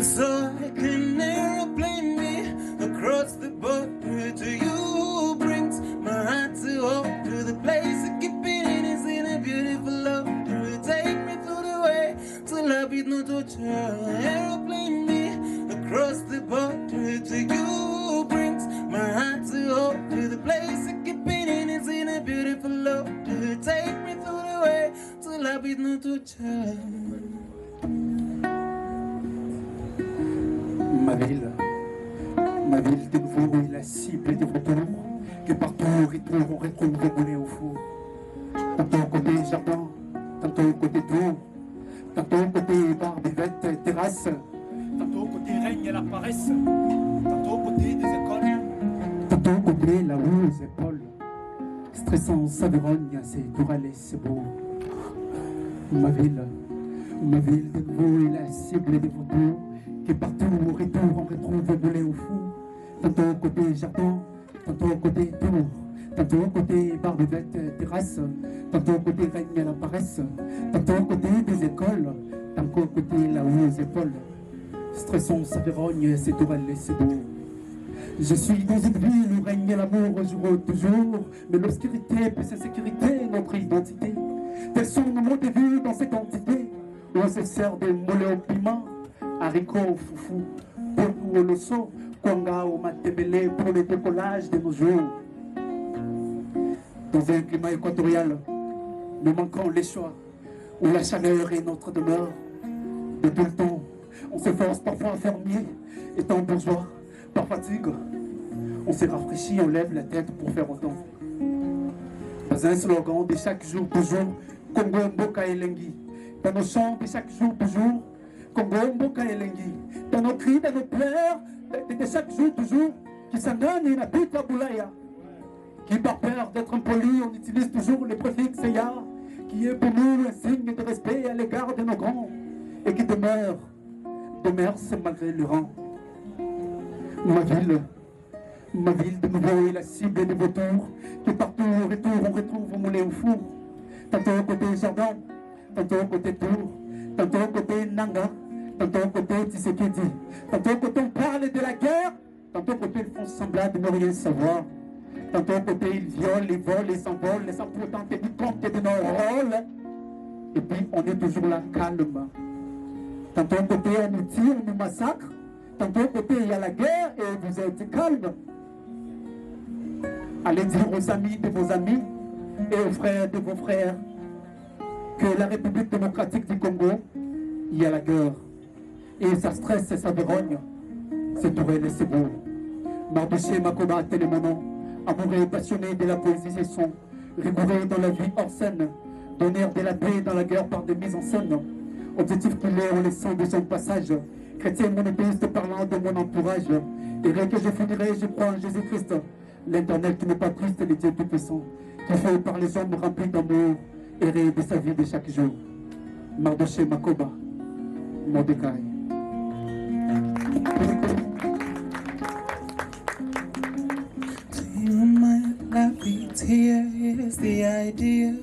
So I can aeroplane me across the border to you brings my heart to hope to the place I keep it beautiful love to take me through the way to love with no torture. Aeroplane me across the border to you brings my heart to hope to the place I keep being is in a beautiful love to take me through the way to love with no torture. Ma ville de nouveau est la cible des vautours que partout au retour on retrouve volés au four. Tantôt côté jardin, tantôt côté tour, tantôt côté bar, buvette, terrasse, tantôt côté règne et la paresse, tantôt côté des écoles, tantôt côté là où les épaules, stressant Saverogne, c'est Touralès, c'est beau. Ma ville de nouveau est la cible des vautours, que partout au retour on retrouve volés au fou. Tantôt côté jardin, tantôt côté tour. Tantôt côté bar de bête, terrasse, tantôt côté règne à la paresse, tantôt côté des écoles, tantôt côté là où aux épaules. Stressons, Saverogne, c'est Tourelle, c'est beau. Je suis dans une ville où règne l'amour au jour toujours, mais l'obscurité plus insécurité, notre identité. Tels sont nos mots de vue dans cette entité, où on se sert des mollets au piment, haricots au foufou, pour au loso, konga au matebele pour le décollage de nos jours. Dans un climat équatorial, nous manquons les choix, où la chaleur est notre demeure. De tout le temps, on s'efforce parfois à faire mieux, étant bourgeois, par fatigue. On s'est rafraîchi, on lève la tête pour faire autant. Dans un slogan de chaque jour, toujours, Congo Mboka Elengi. Dans nos chants de chaque jour, toujours, Congo Mboka Elengi. Dans nos cris, dans nos pleurs, de chaque jour, toujours, qui s'engane et n'habite à Boulaya. Qui par peur d'être impoli, on utilise toujours les préfixes ya, qui est pour nous un signe de respect à l'égard de nos grands, et qui demeure malgré le rang. Ma ville de nouveau est la cible des vautours, qui partout au retour on retrouve au moulin au four. Tantôt au côté jardin, tantôt au côté tour, tantôt au côté Nanga, tantôt au côté Tshisekedi, tantôt au côté on parle de la guerre, tantôt au côté ils font semblant de ne rien savoir. Tantôt au côté ils violent, ils volent, ils s'envolent, sans pourtant tenir compte de nos rôles. Et puis on est toujours là calme. Tantôt au côté on nous tire, on nous massacre. Tantôt au côté il y a la guerre et vous êtes calme. Allez dire aux amis de vos amis et aux frères de vos frères que la République démocratique du Congo, il y a la guerre. Et ça stresse et ça dérogne. C'est pour elle et c'est beau. Mardoché Makoba, tel est mon nom. Amoureux et passionné de la poésie et son, rigoureux dans la vie hors scène, donneur de la paix dans la guerre par des mises en scène. Objectif qu'il est en laissant de son passage, chrétien monothéiste parlant de mon entourage. Et rien que je finirai, je crois en Jésus-Christ, l'Éternel qui n'est pas triste, le Dieu tout-puissant, qui fait par les hommes remplis d'amour, errer de sa vie de chaque jour. Mardoché Makoba, Mordecai. My life is here, is the idea.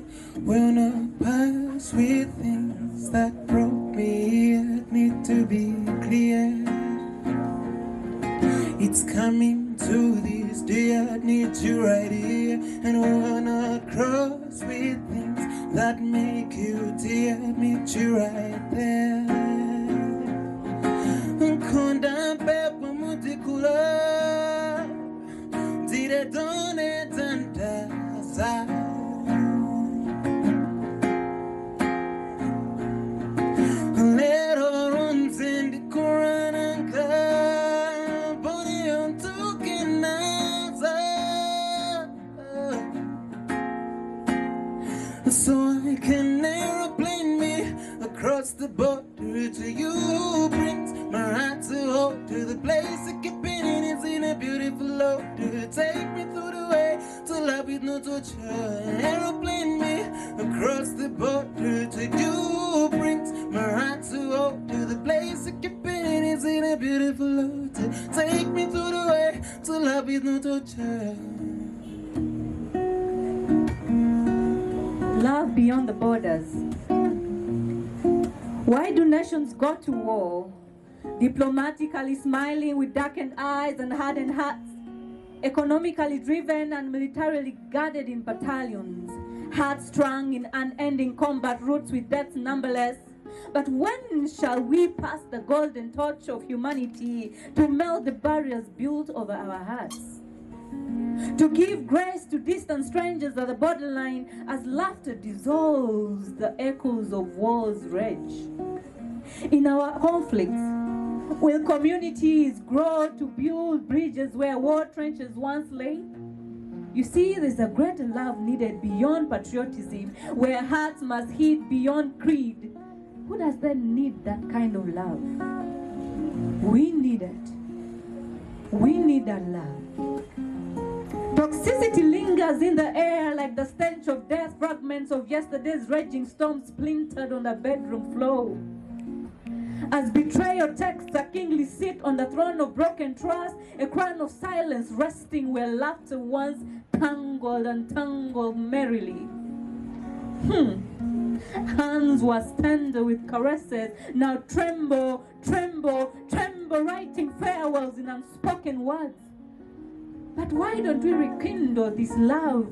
Will not pass with things that brought me here. Need to be clear. It's coming to this day. I need you right here, and will not cross with things that make you dear. Meet you right there. Konda pepo mutikula. Dire donne tanta sa. Lero runzendi kurananka. Boni on tukinaza. So I can aeroplane me across the border to you. Brings my heart to hold to the place I keep been in. It's in a beautiful odor. Take me through the way to love with no torture. Aeroplane me across the border to you. Brings my heart to hold to the place I keep been in. It's in a beautiful odor. Take me through the way to love with no torture. Love beyond the borders. Why do nations go to war? Diplomatically smiling with darkened eyes and hardened hearts, economically driven and militarily guarded in battalions, hearts strung in unending combat routes with deaths numberless. But when shall we pass the golden torch of humanity to melt the barriers built over our hearts? To give grace to distant strangers at the borderline as laughter dissolves the echoes of war's rage. In our conflicts, will communities grow to build bridges where war trenches once lay? You see, there's a greater love needed beyond patriotism, where hearts must heat beyond creed. Who does then need that kind of love? We need it. We need that love. Toxicity lingers in the air like the stench of death, fragments of yesterday's raging storm splintered on the bedroom floor. As betrayal takes a kingly seat on the throne of broken trust, a crown of silence resting where laughter once tangled and tangled merrily. Hands was tender with caresses, now tremble, tremble, tremble, writing farewells in unspoken words. But why don't we rekindle this love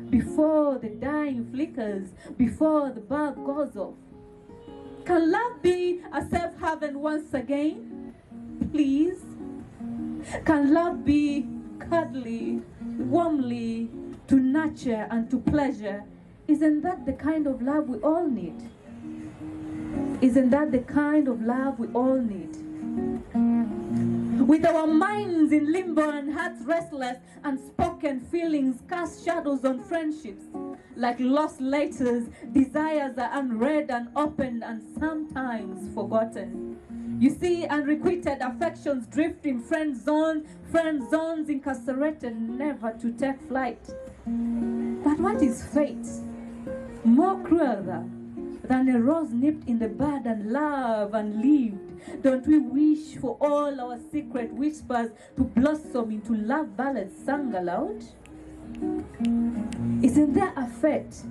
before the dying flickers, before the bulb goes off? Can love be a safe haven once again? Please? Can love be cuddly, warmly, to nurture and to pleasure? Isn't that the kind of love we all need? Isn't that the kind of love we all need? With our minds in limbo and hearts restless, unspoken feelings cast shadows on friendships. Like lost letters, desires are unread, unopened, and sometimes forgotten. You see, unrequited affections drift in friend zones incarcerated, never to take flight. But what is fate? More cruel than a rose nipped in the bud and love and lived. Don't we wish for all our secret whispers to blossom into love ballads sung aloud? Isn't there a fate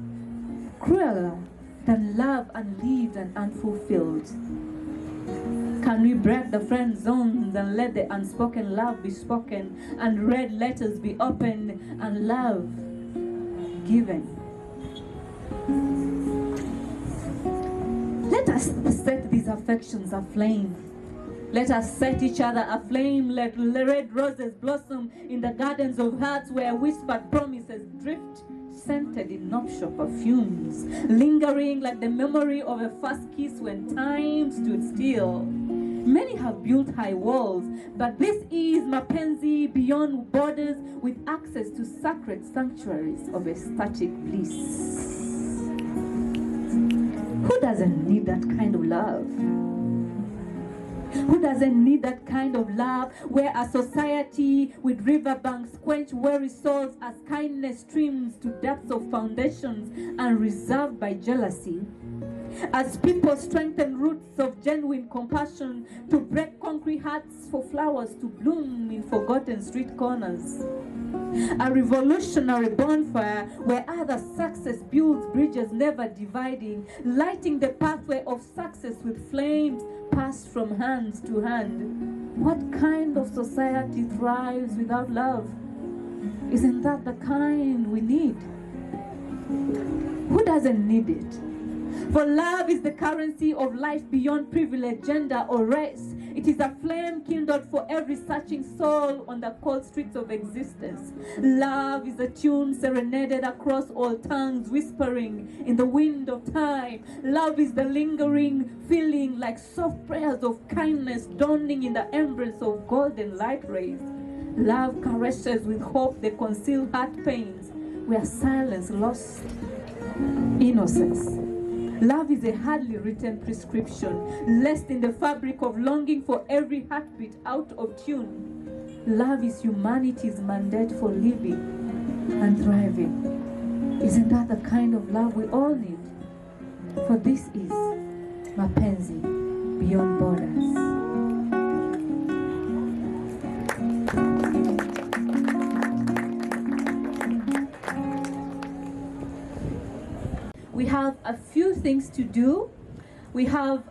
crueler than love unlived and unfulfilled? Can we break the friend zones and let the unspoken love be spoken, and red letters be opened, and love given? Let us set these affections aflame. Let us set each other aflame. Let red roses blossom in the gardens of hearts where whispered promises drift, scented in nuptial perfumes, lingering like the memory of a first kiss when time stood still. Many have built high walls, but this is Mapenzi beyond borders, with access to sacred sanctuaries of ecstatic bliss. Who doesn't need that kind of love? Who doesn't need that kind of love where a society with riverbanks quench weary souls as kindness streams to depths of foundations unreserved by jealousy? As people strengthen roots of genuine compassion to break concrete hearts for flowers to bloom in forgotten street corners. A revolutionary bonfire where other success builds bridges never dividing, lighting the pathway of success with flames passed from hand to hand. What kind of society thrives without love? Isn't that the kind we need? Who doesn't need it? For love is the currency of life beyond privilege, gender, or race. It is a flame kindled for every searching soul on the cold streets of existence. Love is a tune serenaded across all tongues, whispering in the wind of time. Love is the lingering feeling like soft prayers of kindness dawning in the embrace of golden light rays. Love caresses with hope the concealed heart pains, where silence lost innocence. Love is a hardly written prescription, laced in the fabric of longing for every heartbeat out of tune. Love is humanity's mandate for living and thriving. Isn't that the kind of love we all need? For this is Mapenzi beyond borders. We have a few things to do. We have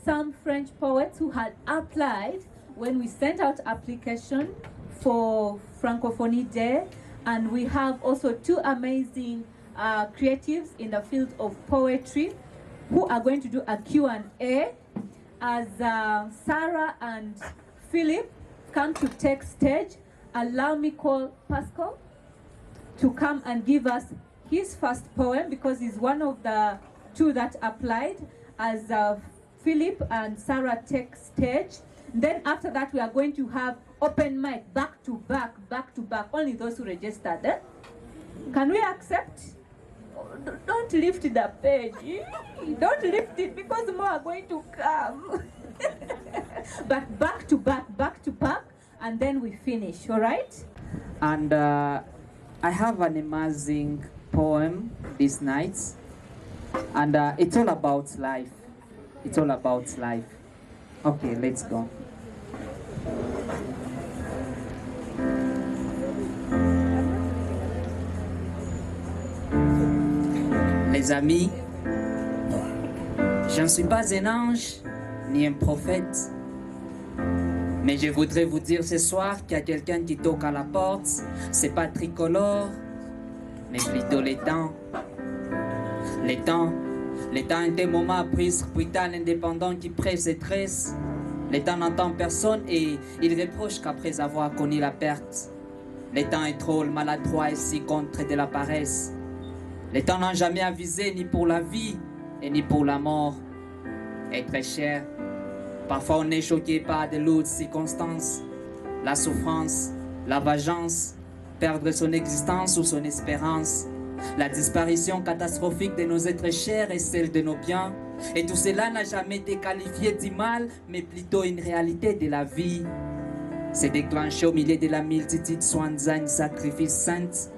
some French poets who had applied when we sent out application for Francophonie Day, and we have also two amazing creatives in the field of poetry who are going to do a Q&A as Sarah and Philip come to take stage. Allow me call Pascal to come and give us his first poem, because he's one of the two that applied, as Philip and Sarah take stage. Then after that, we are going to have open mic back to back, only those who registered. Can we accept? Don't lift the page. Don't lift it, because more are going to come. But back to back, and then we finish, all right? And I have an amazing poem this night, and it's all about life. It's all about life. Okay, let's go. Les amis, je ne suis pas un ange ni un prophète, Mais je voudrais vous dire ce soir qu'il y a quelqu'un qui toque à la porte. C'est pas tricolore, mais plutôt les temps. Les temps est un moment brutal, indépendant qui presse et tresse. Les temps n'entend personne et il reproche qu'après avoir connu la perte. Les temps est drôle, maladroit et si contre de la paresse. Les temps n'ont jamais avisé ni pour la vie et ni pour la mort. Est très cher. Parfois on est choqué par de lourdes circonstances. La souffrance, la vengeance, perdre son existence ou son espérance. La disparition catastrophique de nos êtres chers et celle de nos biens. Et tout cela n'a jamais été qualifié du mal, mais plutôt une réalité de la vie. C'est déclenché au milieu de la multitude, soi-disant une sacrifice sainte.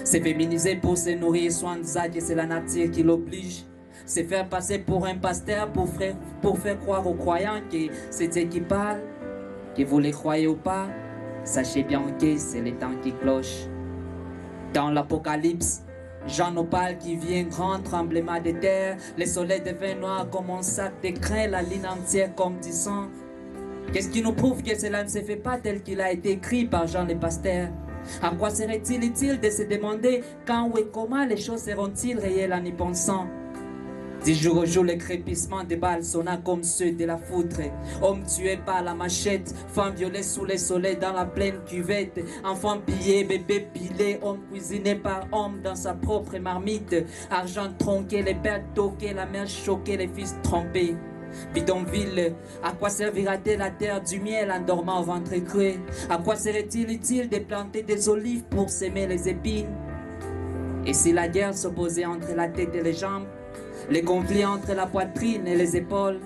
C'est féminiser pour se nourrir, soi-disant que c'est la nature qui l'oblige. C'est faire passer pour un pasteur pour faire croire aux croyants que c'est Dieu qui parle. Que vous les croyez ou pas, sachez bien que c'est le temps qui cloche. Dans l'Apocalypse, Jean nous parle qui vient grand tremblement de terre. Le soleil devient noir comme un sac de crin, la ligne entière comme du sang. Qu'est-ce qui nous prouve que cela ne se fait pas tel qu'il a été écrit par Jean le pasteur? À quoi serait-il utile de se demander quand ou et comment les choses seront-ils réelles en y pensant? Du jour au jour, le crépissement des balles sonna comme ceux de la foudre. Hommes tués par la machette, femmes violées sous le soleil dans la pleine cuvette, enfants pillés, bébés pilés, hommes cuisinés par homme dans sa propre marmite, argent tronqué, les pères toqués, la mère choquée, les fils trompés. Bidonville, à quoi servira-t-elle la terre du miel en dormant au ventre creux? À quoi serait-il utile de planter des olives pour s'aimer les épines? Et si la guerre s'opposait entre la tête et les jambes, les conflits entre la poitrine et les épaules,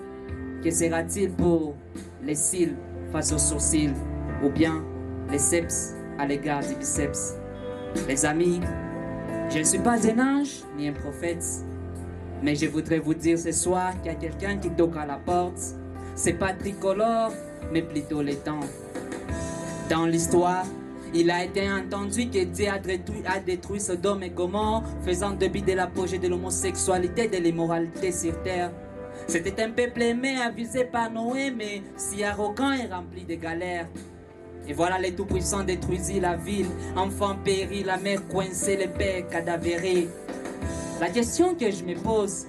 que sera-t-il pour les cils face aux sourcils, ou bien les seps à l'égard du biceps? Les amis, je ne suis pas un ange ni un prophète, mais je voudrais vous dire ce soir qu'il y a quelqu'un qui toque à la porte. C'est pas tricolore, mais plutôt les temps. Dans l'histoire, il a été entendu que Dieu a détruit Sodome et Gomorrhe, faisant début de l'apogée de l'homosexualité et de l'immoralité sur terre. C'était un peuple aimé, avisé par Noé, mais si arrogant et rempli de galères. Et voilà, les tout-puissants détruisit la ville, enfants péris, la mère coincée, les pères cadavérés. La question que je me pose,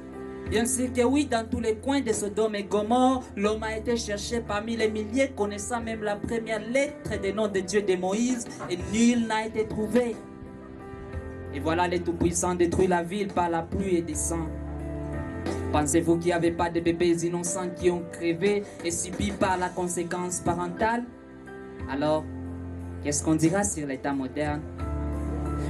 bien sûr que oui, dans tous les coins de Sodome et Gomorrhe, l'homme a été cherché parmi les milliers, connaissant même la première lettre des noms de Dieu de Moïse, et nul n'a été trouvé. Et voilà, les tout-puissants détruisent la ville par la pluie et des sangs. Pensez-vous qu'il n'y avait pas de bébés innocents qui ont crevé et subi par la conséquence parentale? Alors, qu'est-ce qu'on dira sur l'état moderne?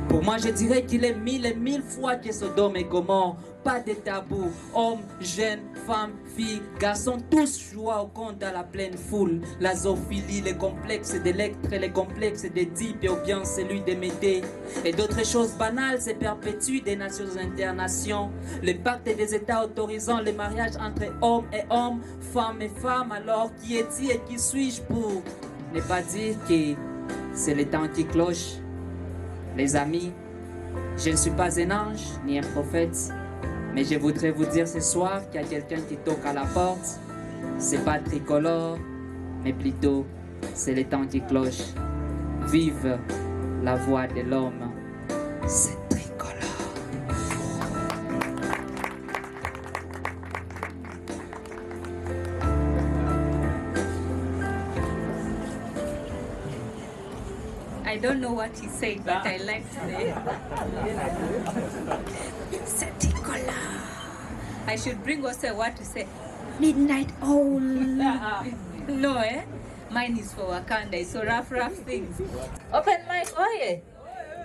Pour moi, je dirais qu'il est 1000 et 1000 fois que Sodome et Gomorrhe. Pas de tabou. Hommes, jeunes, femmes, filles, garçons, tous jouent au compte à la pleine foule. La zoophilie, les complexes d'Electre, les complexes d'Édipe et ou bien celui de Médée. Et d'autres choses banales se perpétuent des nations et internations. Le pacte des États autorisant le mariage entre hommes et hommes, femmes et femmes. Alors, qui est-il et qui suis-je pour ne pas dire que c'est le temps qui cloche? Les amis, je ne suis pas un ange ni un prophète, mais je voudrais vous dire ce soir qu'il y a quelqu'un qui toque à la porte. C'est pas tricolore, mais plutôt c'est le temps qui cloche. Vive la voix de l'homme. C'est tricolore. I don't know what he said, but I liked it. I should bring also what to say. Midnight owl. No, eh? Mine is for Wakanda. It's so rough things. Open mic. Oh, yeah.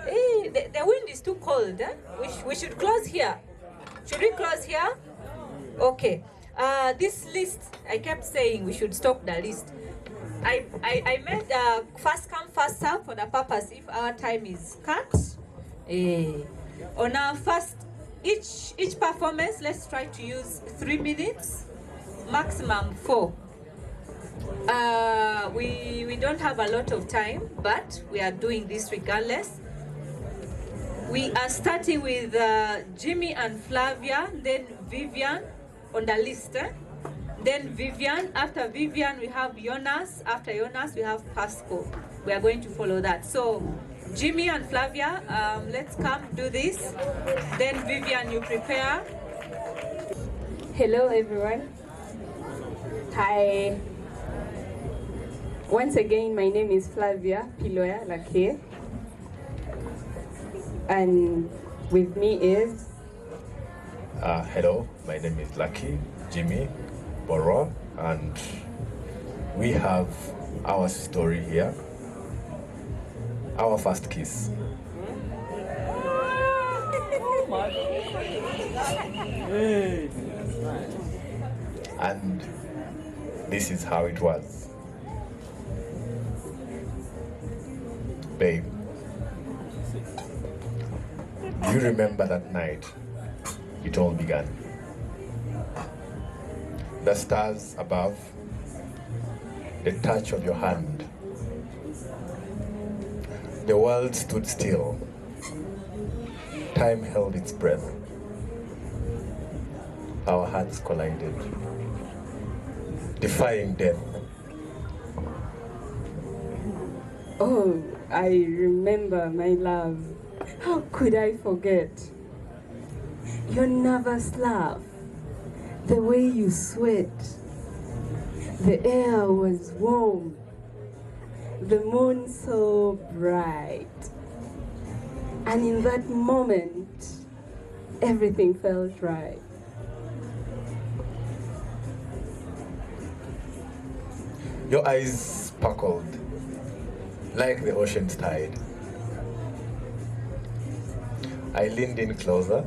Hey, the wind is too cold. Eh? We should close here. Should we close here? Okay. This list, I kept saying we should stop the list. I made first come, first serve for the purpose if our time is cut. On our first, each performance, let's try to use 3 minutes, maximum 4. We don't have a lot of time, but we are doing this regardless. We are starting with Jimmy and Flavia, then Vivian on the list. Then Vivian. After Vivian, we have Jonas. After Jonas, we have Pasco. We are going to follow that. So, Jimmy and Flavia, let's come do this. Then Vivian, you prepare. Hello, everyone. Hi. Once again, my name is Flavia Piloya Lake. And with me is... Hello, my name is Lucky Jimmy Boro, and we have our story here. Our first kiss. And this is how it was. Babe, do you remember that night it all began? The stars above, the touch of your hand. The world stood still. Time held its breath. Our hearts collided, defying death. Oh, I remember, my love. How could I forget? Your nervous laugh, the way you sweat. The air was warm, the moon so bright. And in that moment, everything felt right. Your eyes sparkled like the ocean's tide. I leaned in closer,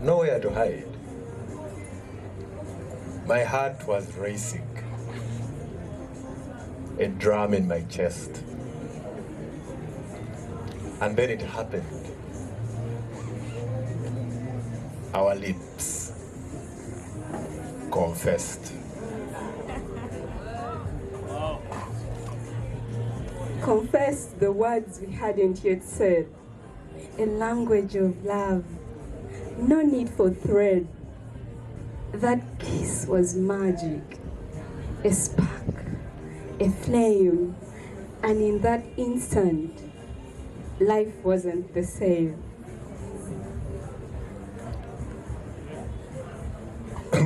nowhere to hide. My heart was racing, a drum in my chest. And then it happened. Our lips confessed. Confessed the words we hadn't yet said. A language of love. No need for thread. That kiss was magic. A spark, a flame. And in that instant, life wasn't the same.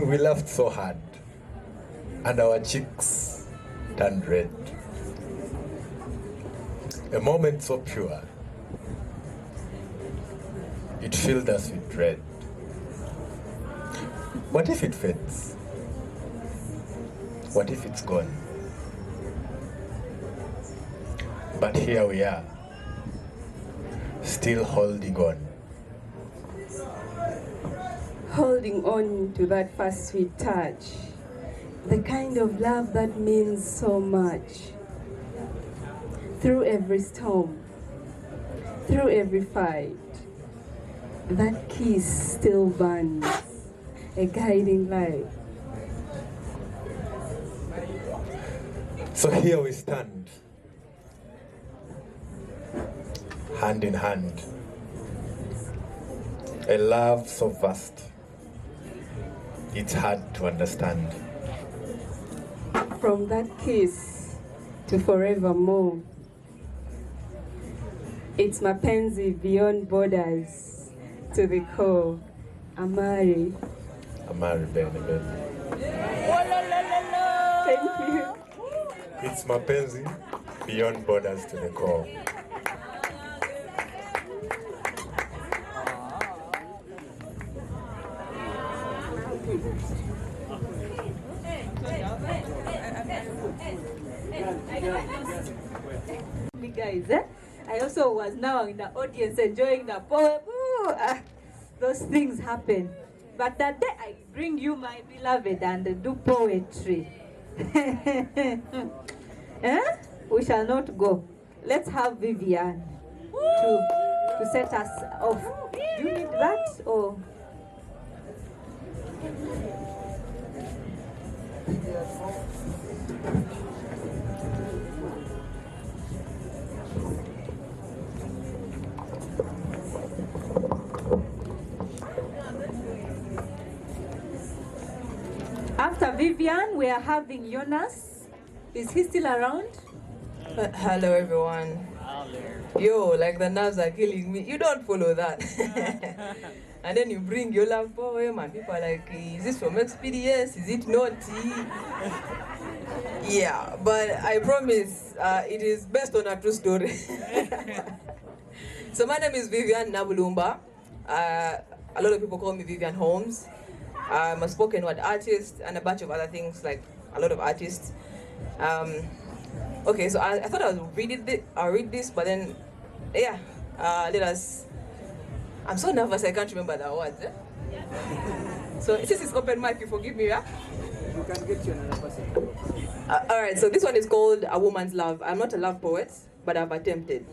We laughed so hard, and our cheeks turned red. A moment so pure, it filled us with dread. What if it fades? What if it's gone? But here we are, still holding on. Holding on to that first sweet touch. The kind of love that means so much. Through every storm, through every fight, that kiss still burns, a guiding light. So here we stand, hand in hand, a love so vast, it's hard to understand. From that kiss to forevermore, it's mapenzi beyond borders to the core. Amari. Amari Bene Bene. Thank you. It's mapenzi beyond borders to the core. Guys, I also was now in the audience enjoying the poem. Ooh, those things happen. But that day I bring you my beloved and do poetry. We shall not go. Let's have Vivian to set us off. Do you need that or? Vivian, we are having Jonas. Is he still around? Hello, everyone. Yo, like the nerves are killing me. You don't follow that. And then you bring your love poem, and people are like, is this from experience? Is it naughty? Yeah, but I promise it is based on a true story. So my name is Vivian Nabulumba. A lot of people call me Vivian Holmes. I'm a spoken word artist and a bunch of other things, like a lot of artists. Okay, so I thought I'll read this, but then, yeah, let us. I'm so nervous I can't remember the words. Eh? So since it's open mic, you forgive me, yeah? You can get you another person. All right, so this one is called A Woman's Love. I'm not a love poet, but I've attempted.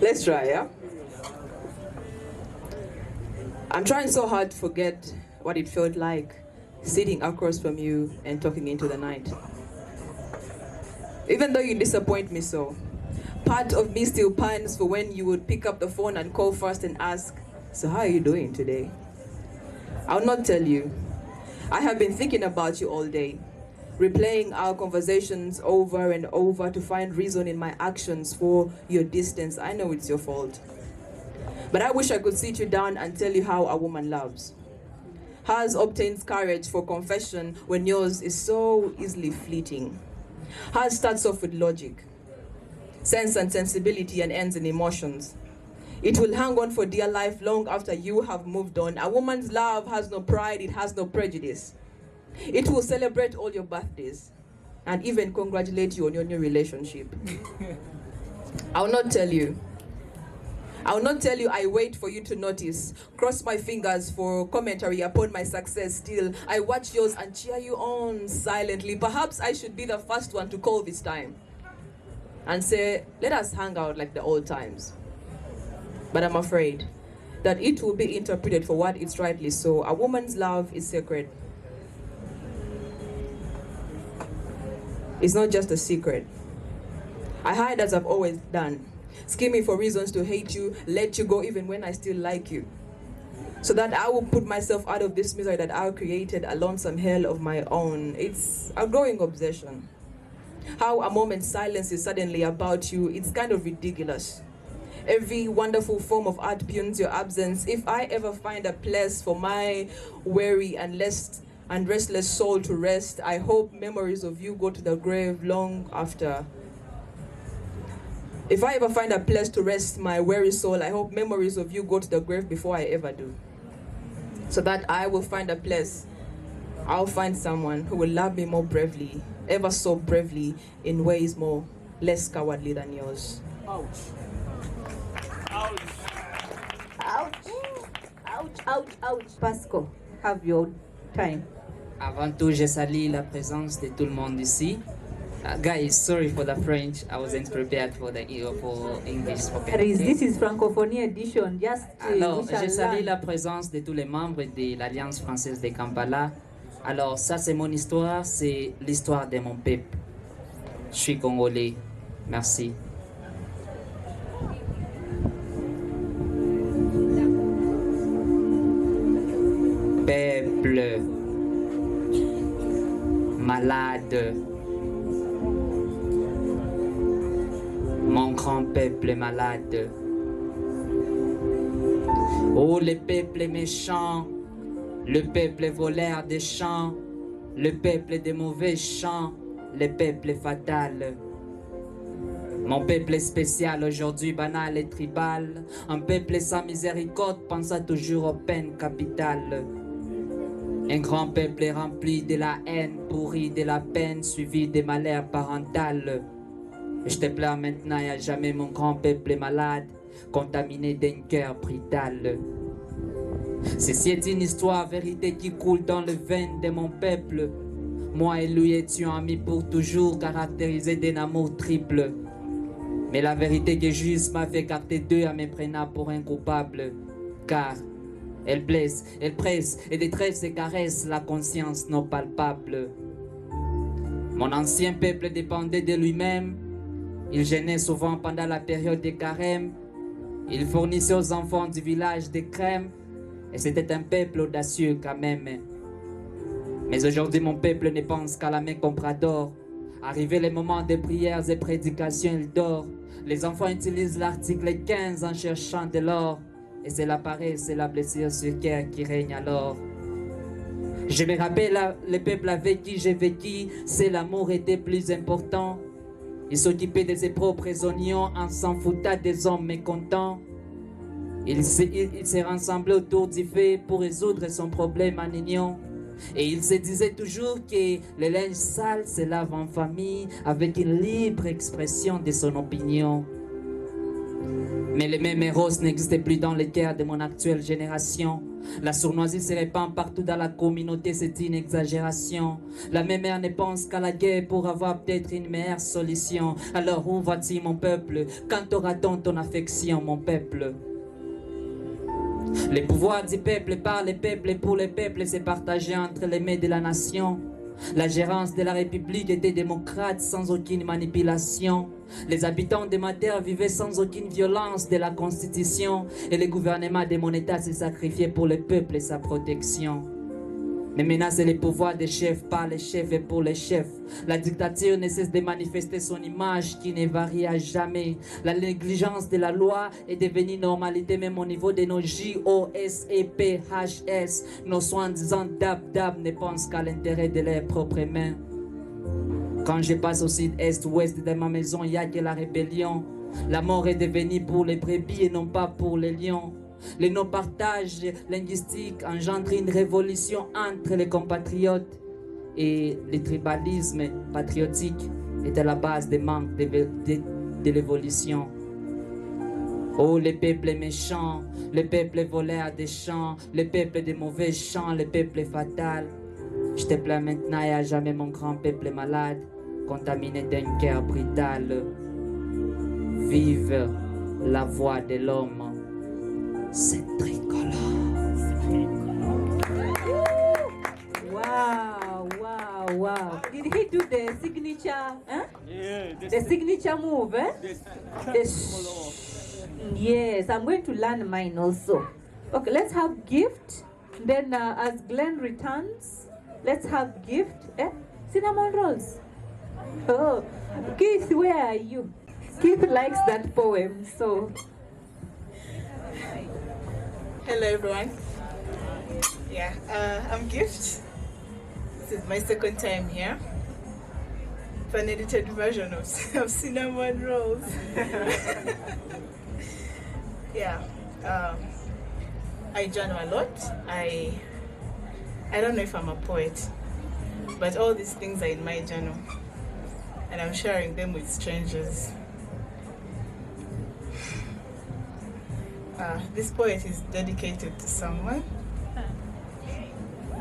Let's try, yeah? I'm trying so hard to forget what it felt like sitting across from you and talking into the night. Even though you disappoint me so, part of me still pines for when you would pick up the phone and call first and ask, so how are you doing today? I'll not tell you. I have been thinking about you all day, replaying our conversations over and over to find reason in my actions for your distance. I know it's your fault. But I wish I could sit you down and tell you how a woman loves. Hers obtains courage for confession when yours is so easily fleeting. Hers starts off with logic, sense and sensibility, and ends in emotions. It will hang on for dear life long after you have moved on. A woman's love has no pride, it has no prejudice. It will celebrate all your birthdays and even congratulate you on your new relationship. I will not tell you. I will not tell you I wait for you to notice. Cross my fingers for commentary upon my success still. I watch yours and cheer you on silently. Perhaps I should be the first one to call this time and say, let us hang out like the old times. But I'm afraid that it will be interpreted for what is rightly so. A woman's love is sacred. It's not just a secret. I hide as I've always done, scheming for reasons to hate you, let you go even when I still like you, so that I will put myself out of this misery that I created a lonesome hell of my own. It's a growing obsession. How a moment's silence is suddenly about you, it's kind of ridiculous. Every wonderful form of art punes your absence. If I ever find a place for my weary and restless soul to rest, I hope memories of you go to the grave long after. If I ever find a place to rest my weary soul, I hope memories of you go to the grave before I ever do. So that I will find a place, I'll find someone who will love me more bravely, ever so bravely, in ways less cowardly than yours. Ouch. Ouch. Ouch. Ouch, ouch, ouch. Pasco, have your time. Avant tout, je salue la présence de tout le monde ici. Guys, sorry for the French. I wasn't prepared for English spoken. This is Francophonie edition. Just Alors, je salue la présence de tous les membres de l'Alliance française de Kampala. Alors, ça c'est mon histoire, c'est l'histoire de mon peuple. Je suis congolais. Merci. Peuple malade. Mon grand peuple est malade. Oh, le peuple méchant, le peuple voleur des champs, le peuple des mauvais chants, le peuple fatal. Mon peuple est spécial, aujourd'hui banal et tribal. Un peuple sans miséricorde, pensant toujours aux peines capitales. Un grand peuple rempli de la haine, pourri de la peine, suivi des malheurs parentales. Je te plains maintenant et à jamais, mon grand peuple malade, contaminé d'un cœur brutal. Ceci est une histoire, vérité qui coule dans le veine de mon peuple. Moi et lui étions amis pour toujours, caractérisés d'un amour triple. Mais la vérité que juste m'a fait capter d'eux en me prenant pour un coupable. Car elle blesse, elle presse et détresse et caresse la conscience non palpable. Mon ancien peuple dépendait de lui-même. Il gênait souvent pendant la période des carèmes. Il fournissait aux enfants du village des crèmes. Et c'était un peuple audacieux quand même. Mais aujourd'hui, mon peuple ne pense qu'à la main comprador. Arrivé les moments de prières et prédications, il dort. Les enfants utilisent l'article 15 en cherchant de l'or. Et c'est la paresse et la blessure sur cœur qui règne alors. Je me rappelle le peuple avec qui j'ai vécu, c'est l'amour était plus important. Il s'occupait de ses propres oignons en s'en foutant des hommes mécontents. Il s'est rassemblé autour du feu pour résoudre son problème en union. Et il se disait toujours que le linge sale se lave en famille avec une libre expression de son opinion. Mais les mêmes héros n'existaient plus dans les cœurs de mon actuelle génération. La sournoisie se répand partout dans la communauté, c'est une exagération. La même mère ne pense qu'à la guerre pour avoir peut-être une meilleure solution. Alors où vas-tu mon peuple? Quand aura-t-on ton affection mon peuple? Le pouvoir du peuple par le peuple et pour le peuple s'est partagé entre les mains de la nation. La gérance de la République était démocrate sans aucune manipulation. Les habitants de ma terre vivaient sans aucune violence de la Constitution et le gouvernement de mon État s'est sacrifié pour le peuple et sa protection. Mais maintenant c'est le pouvoir des chefs par les chefs et pour les chefs. La dictature ne cesse de manifester son image qui ne varie à jamais. La négligence de la loi est devenue normalité même au niveau de nos JOS et PHS. Nos soi-disant dab ne pensent qu'à l'intérêt de leurs propres mains. Quand je passe au sud, est, ouest de ma maison, il n'y a que la rébellion. La mort est devenue pour les brebis et non pas pour les lions. Le non-partage linguistique engendre une révolution entre les compatriotes et le tribalisme patriotique est à la base des manques de l'évolution. Oh, le peuple méchant, le peuple voleur des champs, le peuple des mauvais champs, le peuple fatal. Je te plains maintenant et à jamais mon grand peuple malade, contaminé d'un cœur brutal. Vive la voix de l'homme. C'est tricolore. Wow, wow, wow. Did he do the signature? Huh? Yeah, the signature move, eh? Yes, I'm going to learn mine also. Okay, let's have gift. Then as Glenn returns, let's have gift. Cinnamon rolls. Oh, Keith, where are you? Keith likes that poem, so. Hello everyone. Yeah, I'm Gift. This is my second time here. For an edited version of cinnamon rolls. Yeah, I journal a lot. I don't know if I'm a poet, but all these things are in my journal, and I'm sharing them with strangers. This poet is dedicated to someone.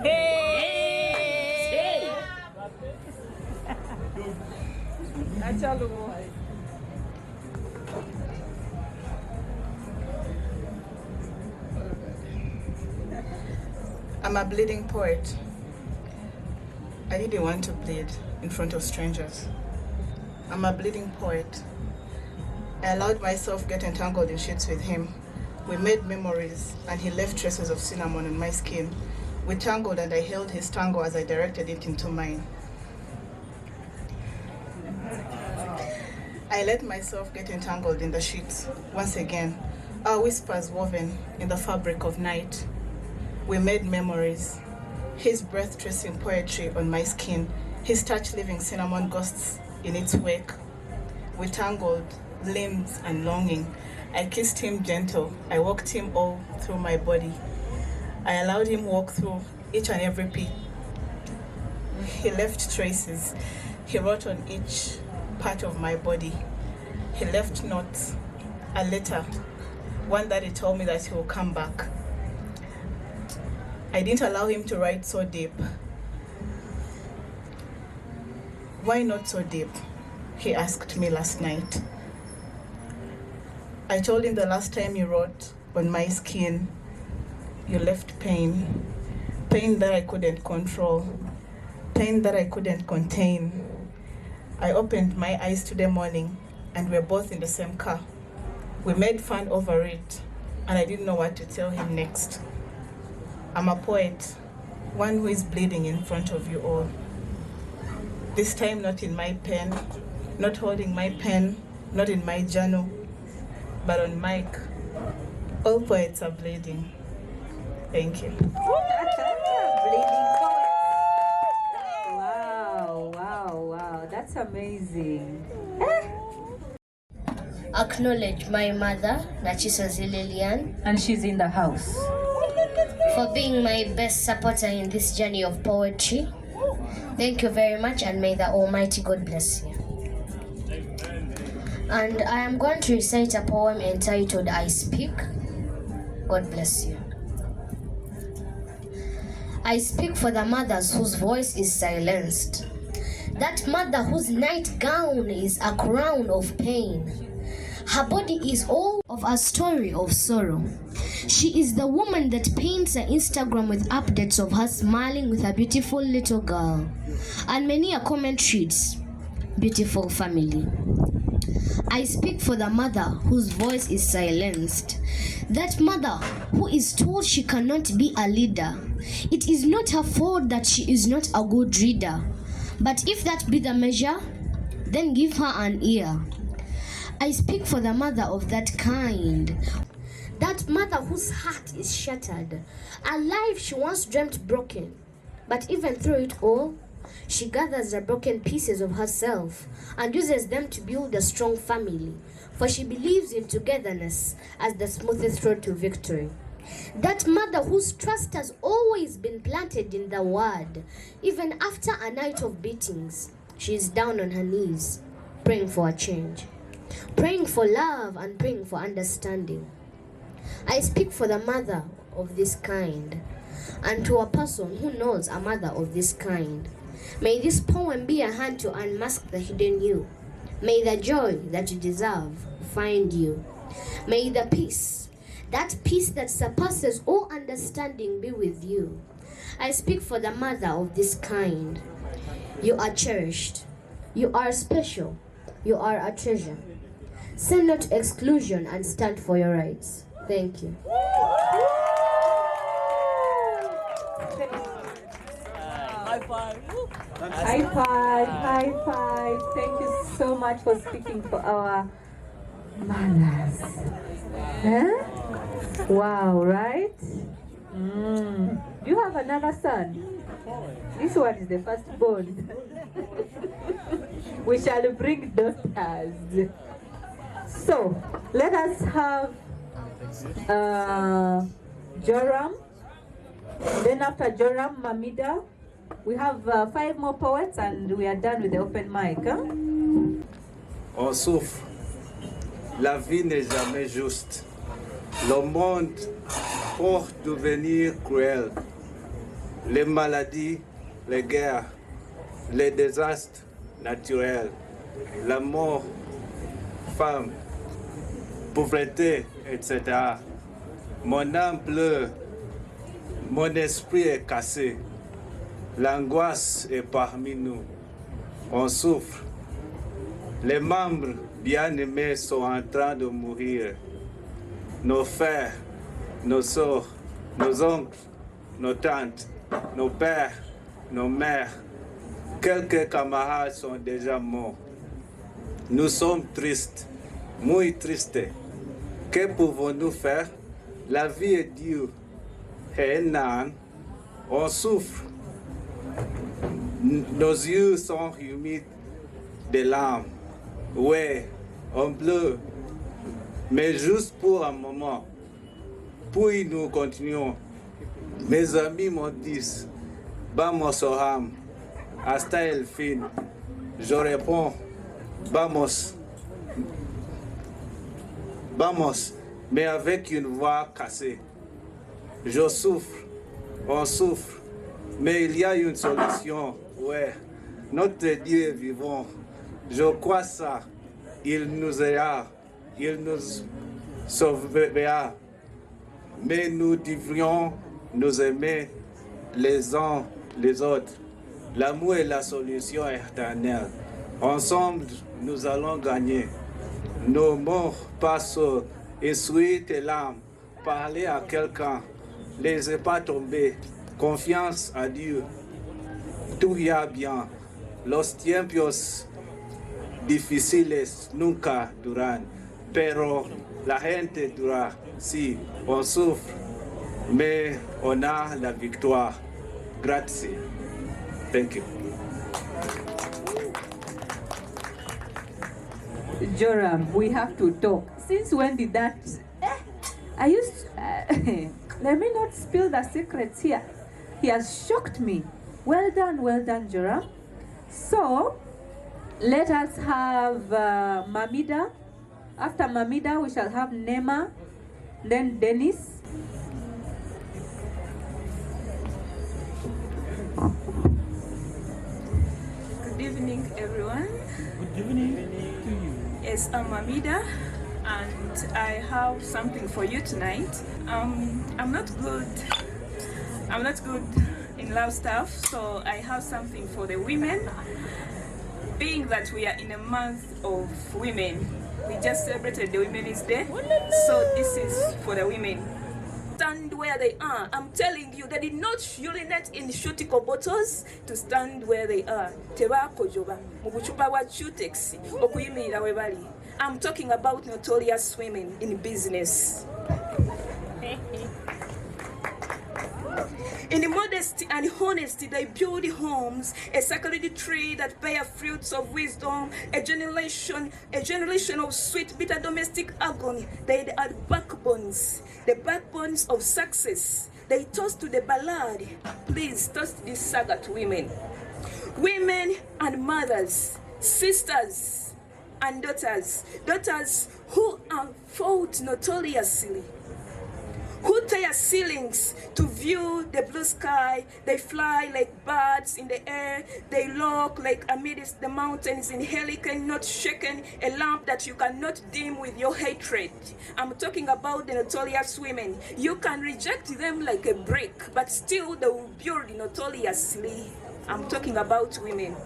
Hey! I'm a bleeding poet. I didn't want to bleed in front of strangers. I'm a bleeding poet. I allowed myself get entangled in shits with him. We made memories, and he left traces of cinnamon on my skin. We tangled, and I held his tango as I directed it into mine. I let myself get entangled in the sheets. Once again, our whispers woven in the fabric of night. We made memories. His breath tracing poetry on my skin. His touch leaving cinnamon ghosts in its wake. We tangled, limbs and longing. I kissed him gentle. I walked him all through my body. I allowed him walk through each and every pit. He left traces. He wrote on each part of my body. He left notes, a letter, one that he told me that he will come back. I didn't allow him to write so deep. Why not so deep? He asked me last night. I told him the last time you wrote on my skin, you left pain. Pain that I couldn't control. Pain that I couldn't contain. I opened my eyes today morning and we're both in the same car. We made fun over it and I didn't know what to tell him next. I'm a poet, one who is bleeding in front of you all. This time not in my pen, not holding my pen, not in my journal, but on mic. All poets are bleeding. Thank you. Wow, that's amazing. Acknowledge my mother, Nachisozi Lilian. And she's in the house. For being my best supporter in this journey of poetry. Thank you very much, and may the Almighty God bless you. And I am going to recite a poem entitled I Speak. God bless you. I speak for the mothers whose voice is silenced. That mother whose nightgown is a crown of pain. Her body is all of a story of sorrow. She is the woman that paints her Instagram with updates of her smiling with a beautiful little girl. And many a comment reads, beautiful family. I speak for the mother whose voice is silenced. That mother who is told she cannot be a leader. It is not her fault that she is not a good reader. But if that be the measure, then give her an ear. I speak for the mother of that kind. That mother whose heart is shattered. A life she once dreamt broken. But even through it all, she gathers the broken pieces of herself and uses them to build a strong family. For she believes in togetherness as the smoothest road to victory. That mother whose trust has always been planted in the word. Even after a night of beatings, she is down on her knees, praying for a change. Praying for love and praying for understanding. I speak for the mother of this kind, and to a person who knows a mother of this kind. May this poem be a hand to unmask the hidden you. May the joy that you deserve find you. May the peace, that peace that surpasses all understanding, be with you. I speak for the mother of this kind. You are cherished. You are special. You are a treasure. Say no to exclusion and stand for your rights. Thank you. High five. High five, high five. Thank you so much for speaking for our mothers. Huh? Wow, right? Do you have another son? This one is the firstborn. We shall bring daughters. So, let us have Joram. Then after Joram, Mamida. We have 5 more poets and we are done with the open mic. Huh? On souffre. La vie n'est jamais juste. Le monde porte devenir cruel. Les maladies, les guerres, les désastres naturels, la mort, femme, pauvreté, etc. Mon âme pleure, mon esprit est cassé. L'angoisse est parmi nous. On souffre. Les membres bien-aimés sont en train de mourir. Nos frères, nos sœurs, nos oncles, nos tantes, nos pères, nos mères, quelques camarades sont déjà morts. Nous sommes tristes, muy tristes. Que pouvons-nous faire? La vie est dure et énorme. On souffre. Nos yeux sont humides de larmes. Ouais, on pleure. Mais juste pour un moment. Puis nous continuons. Mes amis m'ont dit, vamos oram, hasta el fin. Je réponds, vamos. Vamos, mais avec une voix cassée. Je souffre, on souffre, mais il y a une solution. Ouais, notre Dieu est vivant. Je crois ça. Il nous aidera, il nous sauvera. Mais nous devrions nous aimer les uns les autres. L'amour est la solution éternelle. Ensemble, nous allons gagner. Nos morts passent, essuie tes larmes, parler à quelqu'un. laissez pas tomber, confiance à Dieu. Tout ira bien. Los tiempos difíciles nunca duran, pero la gente dura. Sí, on souffre, mais on a la victoire. Grazie. Thank you. Joram, we have to talk. Since when did that? I used. Let me not spill the secrets here. He has shocked me. Well done, Joram. So, let us have Mamida. After Mamida, we shall have Nema, then Dennis. Good evening, everyone. Good evening to you. Yes, I'm Amida, and I have something for you tonight. I'm not good in love stuff, so I have something for the women. Being that we are in a month of women, we just celebrated the Women's Day, so this is for the women. Stand where they are. I'm telling you, they did not urinate in shutico bottles to stand where they are. Tebakojoba mubuchupa wa Chutex okuyimirira we bali. I'm talking about notorious women in business. In modesty and honesty, they build homes, a sacred tree that bear fruits of wisdom, a generation of sweet, bitter domestic agony. They are backbones, the backbones of success. They toast to the ballad. Please toast this saga to women. Women and mothers, sisters and daughters who are fought notoriously, who tear ceilings to view the blue sky. They fly like birds in the air. They look like amidst the mountains in hurricane, not shaken, a lamp that you cannot dim with your hatred. I'm talking about the notorious women. You can reject them like a brick, but still they will build notoriously. I'm talking about women.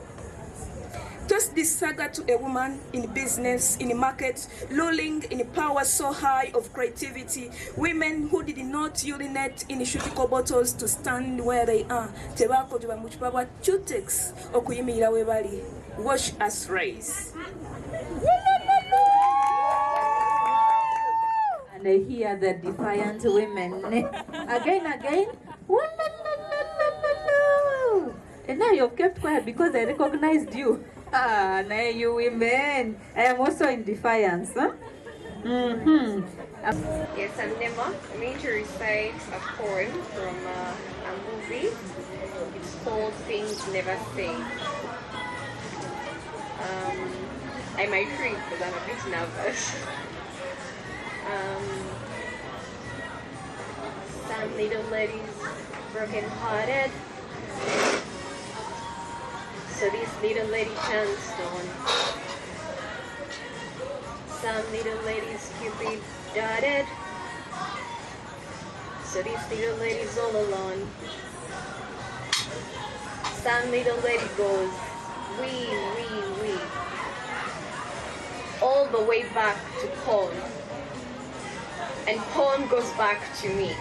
Toast this saga to a woman in business, in the market, lolling in power so high of creativity. Women who did not urinate in shutico bottles to stand where they are. Tebako joba muchupa wa Chutex okuyimirira we bali. Watch us rise. And I hear the defiant women. Again. And now you've kept quiet because I recognized you. Ah, now you women. I am also in defiance. Huh? Yes, I'm Nema. I'm going to recite a poem from a movie. It's called Things Never Say. I might read because I'm a bit nervous. Some little ladies broken-hearted, so this little lady turns on. Some little ladies Cupid darted, so this little lady's all alone. Some little lady goes wee, all the way back to Paul, and Paul goes back to me,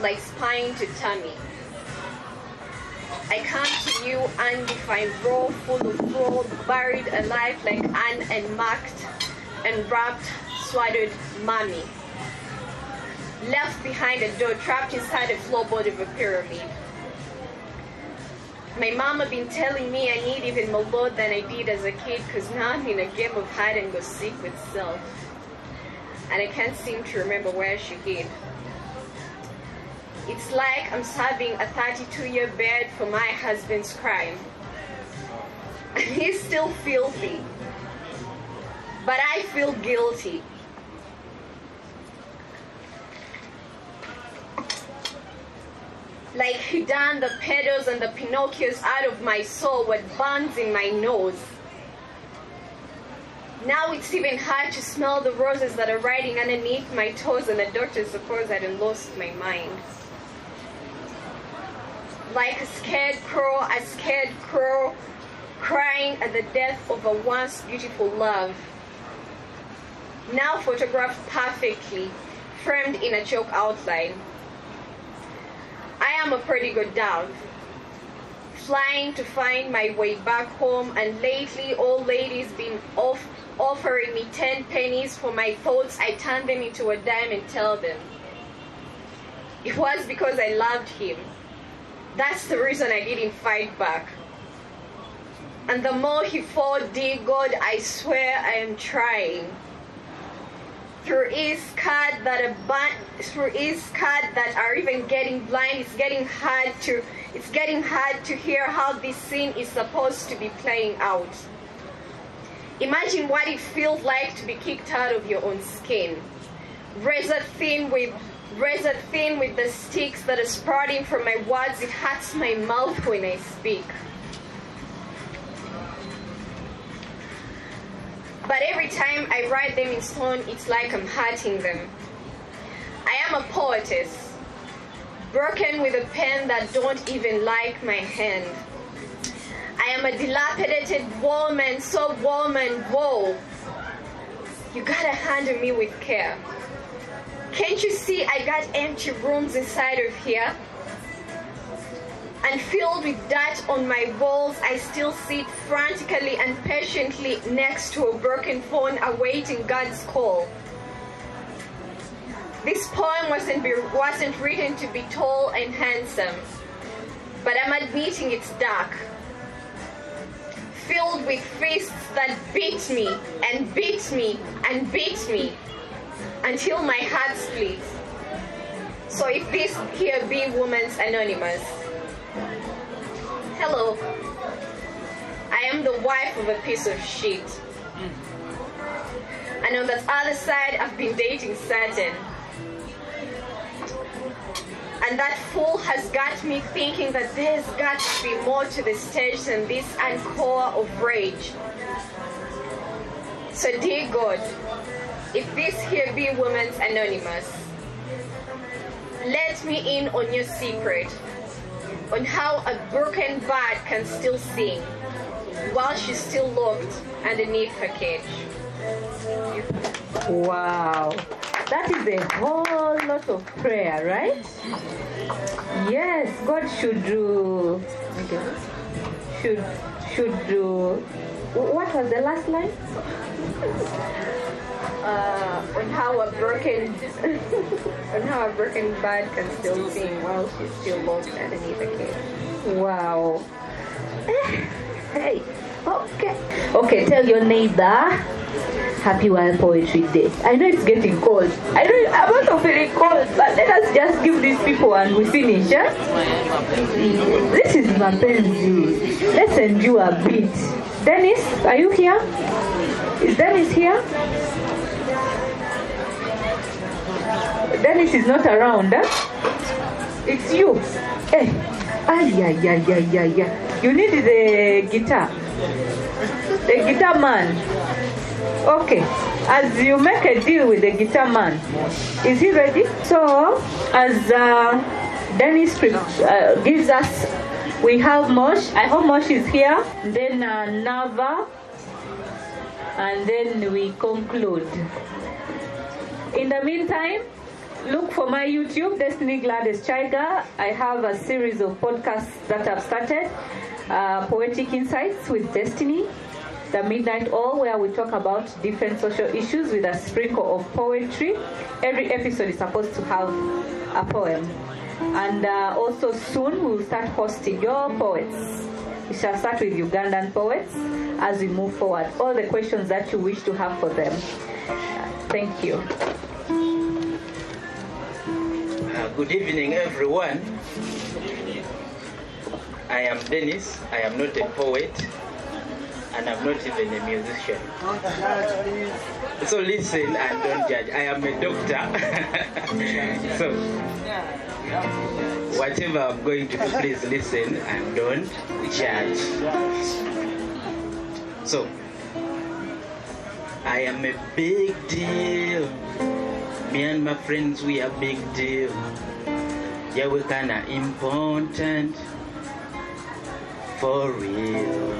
like spine to tummy. I come to you undefined, raw, full of fraud, buried alive like unmarked and wrapped, swaddled mummy. Left behind a door, trapped inside a floorboard of a pyramid. My mama been telling me I need even more Lord than I did as a kid, cause now I'm in a game of hide and go seek with self. And I can't seem to remember where she hid. It's like I'm serving a 32-year bed for my husband's crime. And he's still filthy. But I feel guilty. Like he done the pedals and the Pinocchios out of my soul with buns in my nose. Now it's even hard to smell the roses that are riding underneath my toes, and the doctor suppose I'd lost my mind. Like a scared crow crying at the death of a once beautiful love. Now photographed perfectly, framed in a chalk outline. I am a prodigal dove, flying to find my way back home, and lately old ladies been offering me 10 pennies for my thoughts. I turn them into a dime and tell them it was because I loved him. That's the reason I didn't fight back. And the more he fought, dear God, I swear I am trying. Through his cut that are even getting blind, it's getting hard to hear how this scene is supposed to be playing out. Imagine what it feels like to be kicked out of your own skin. Razor thin with the sticks that are sprouting from my words. It hurts my mouth when I speak. But every time I write them in stone, it's like I'm hurting them. I am a poetess, broken with a pen that don't even like my hand. I am a dilapidated woman, so woman, whoa. You gotta handle me with care. Can't you see I got empty rooms inside of here? And filled with dirt on my walls, I still sit frantically and patiently next to a broken phone awaiting God's call. This poem wasn't written to be tall and handsome, but I'm admitting it's dark. Filled with fists that beat me and beat me and beat me until my heart splits. So if this here be Women's Anonymous, hello, I am the wife of a piece of shit. And on that other side, I've been dating Satan. And that fool has got me thinking that there's got to be more to the stage than this encore of rage. So dear God, if this here be Women's Anonymous, let me in on your secret, on how a broken bird can still sing while she's still locked underneath her cage. Wow, that is a whole lot of prayer, right? Yes, God should do. Should do. What was the last line? On how a broken bird can still sing while she's still locked underneath a cage. Wow. Hey. Okay. Tell your neighbor, Happy World Poetry Day. I know it's getting cold. I'm also feeling cold, but let us just give these people and we finish. This is Mapenzi. Let's endure a bit. Dennis, are you here? Is Dennis here? Dennis is not around, huh? It's you. Hey. You need the guitar. The guitar man. Okay. As you make a deal with the guitar man, is he ready? So, as Dennis gives us, we have Mosh. I hope Mosh is here. Then Nava. And then we conclude. In the meantime, look for my YouTube, Destiny Gladys Chaiga. I have a series of podcasts that I've started. Poetic Insights with Destiny, The Midnight Oil, where we talk about different social issues with a sprinkle of poetry. Every episode is supposed to have a poem. And also soon we'll start hosting your poets. We shall start with Ugandan poets as we move forward. All the questions that you wish to have for them. Thank you. Good evening, everyone. I am Dennis. I am not a poet, and I'm not even a musician. So listen and don't judge. I am a doctor. So whatever I'm going to do, please listen and don't judge. So I am a big deal. Me and my friends, we are big deal. Yeah, we kinda important. For real.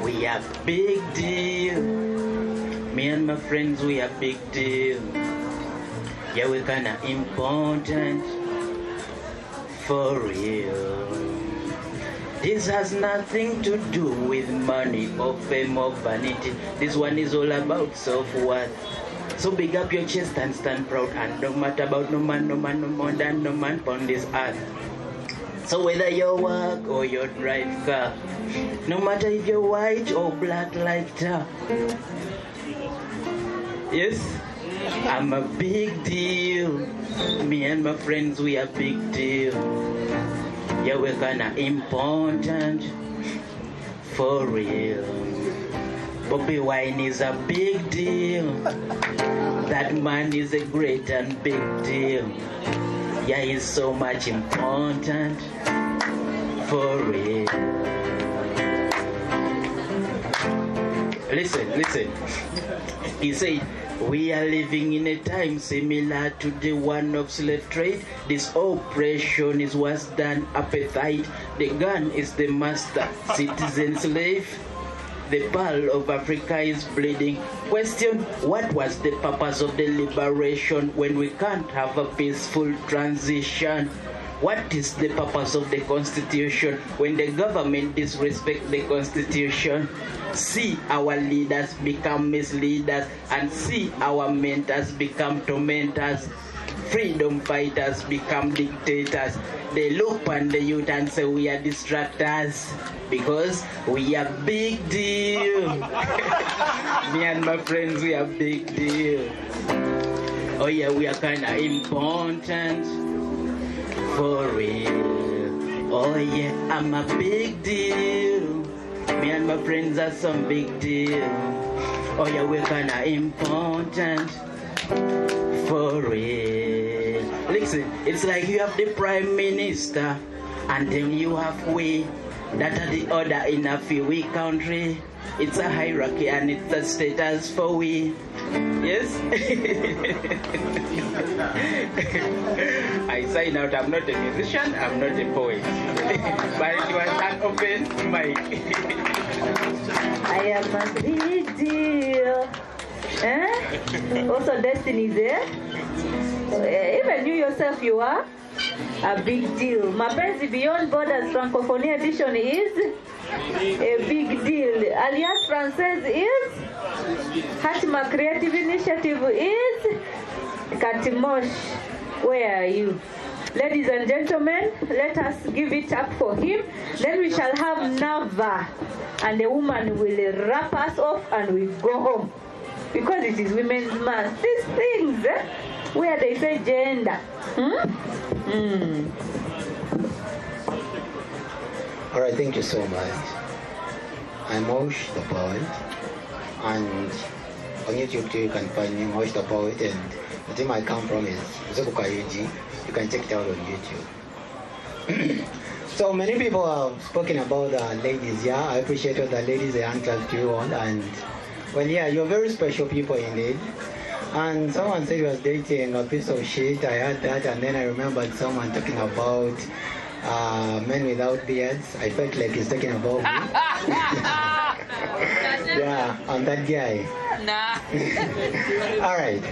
We are big deal. Me and my friends, we are big deal. Yeah, we're kinda important. For real. This has nothing to do with money or fame or vanity. This one is all about self-worth. So big up your chest and stand proud, and don't matter about no man, no man, no more than no man on this earth. So whether you work or you drive car, no matter if you're white or black like tar. Yes, I'm a big deal. Me and my friends, we are big deal. Yeah, we're kinda important. For real. Bobby Wine is a big deal. That man is a great and big deal. Yeah, he's so much important. For real. Listen. He said, we are living in a time similar to the one of slave trade. This oppression is worse than appetite. The gun is the master, citizen slave. The pearl of Africa is bleeding. Question, what was the purpose of the liberation when we can't have a peaceful transition? What is the purpose of the Constitution when the government disrespects the Constitution? See our leaders become misleaders, and see our mentors become tormentors. Freedom fighters become dictators. They look on the youth and say we are distractors because we are big deal. Me and my friends, we are big deal. Oh yeah, we are kinda important. For real. Oh yeah, I'm a big deal. Me and my friends are some big deal. Oh yeah, we're kinda important. For real. Listen, it's like you have the Prime Minister and then you have we that are the other in a few country. It's a hierarchy and it's a status for we. Yes? I sign out, I'm not a musician, I'm not a poet. But it was an open mic. I am a big deal. Also Destiny is there. Even you yourself, you are a big deal. Mapenzi Beyond Borders Francophonie Edition is a big deal. Alliance Française is. Hatima Creative Initiative is. Katimosh, where are you? Ladies and gentlemen, let us give it up for him. Then we shall have Nava, and the woman will wrap us off and we go home. Because it is Women's Month. These things, where they say gender. All right, thank you so much. I'm Mosh the Poet, and on YouTube too you can find me, Mosh the Poet, and the team I come from is Zubuka Yuji. You can check it out on YouTube. So many people have spoken about the ladies, yeah. I appreciate all the ladies they answered you on, and well, yeah, you're very special people indeed. And someone said he was dating a piece of shit. I heard that, and then I remembered someone talking about men without beards. I felt like he's talking about me. Yeah, I'm that guy. Nah. All right.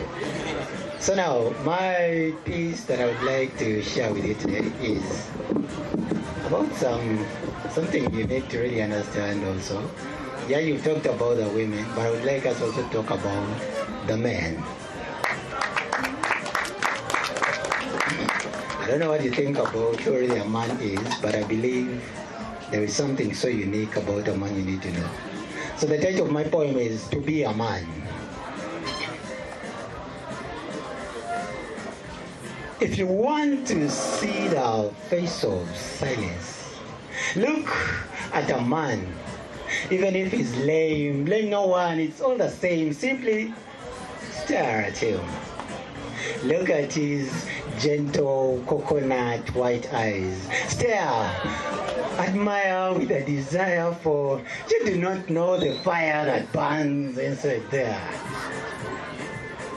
So now, my piece that I would like to share with you today is about something you need to really understand also. Yeah, you talked about the women, but I would like us also to talk about the men. I don't know what you think about who really a man is, but I believe there is something so unique about a man you need to know. So the title of my poem is To Be a Man. If you want to see the face of silence, look at a man. Even if he's lame, blame no one, it's all the same. Simply stare at him. Look at his gentle coconut white eyes. Stare. Admire with a desire for you do not know the fire that burns inside there.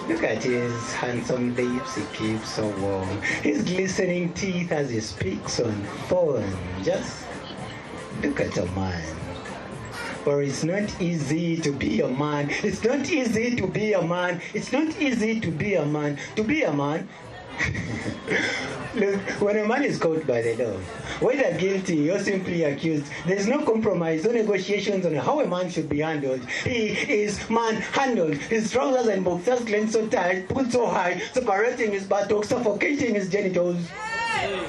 Look at his handsome lips, he keeps so warm. His glistening teeth as he speaks on phone. Just look at a man. For it's not easy to be a man. It's not easy to be a man. It's not easy to be a man. To be a man. Look, when a man is caught by the law, whether guilty or simply accused, there's no compromise, no negotiations on how a man should be handled. He is man-handled. His trousers and boxers clenched so tight, pulled so high, separating his buttocks, suffocating his genitals.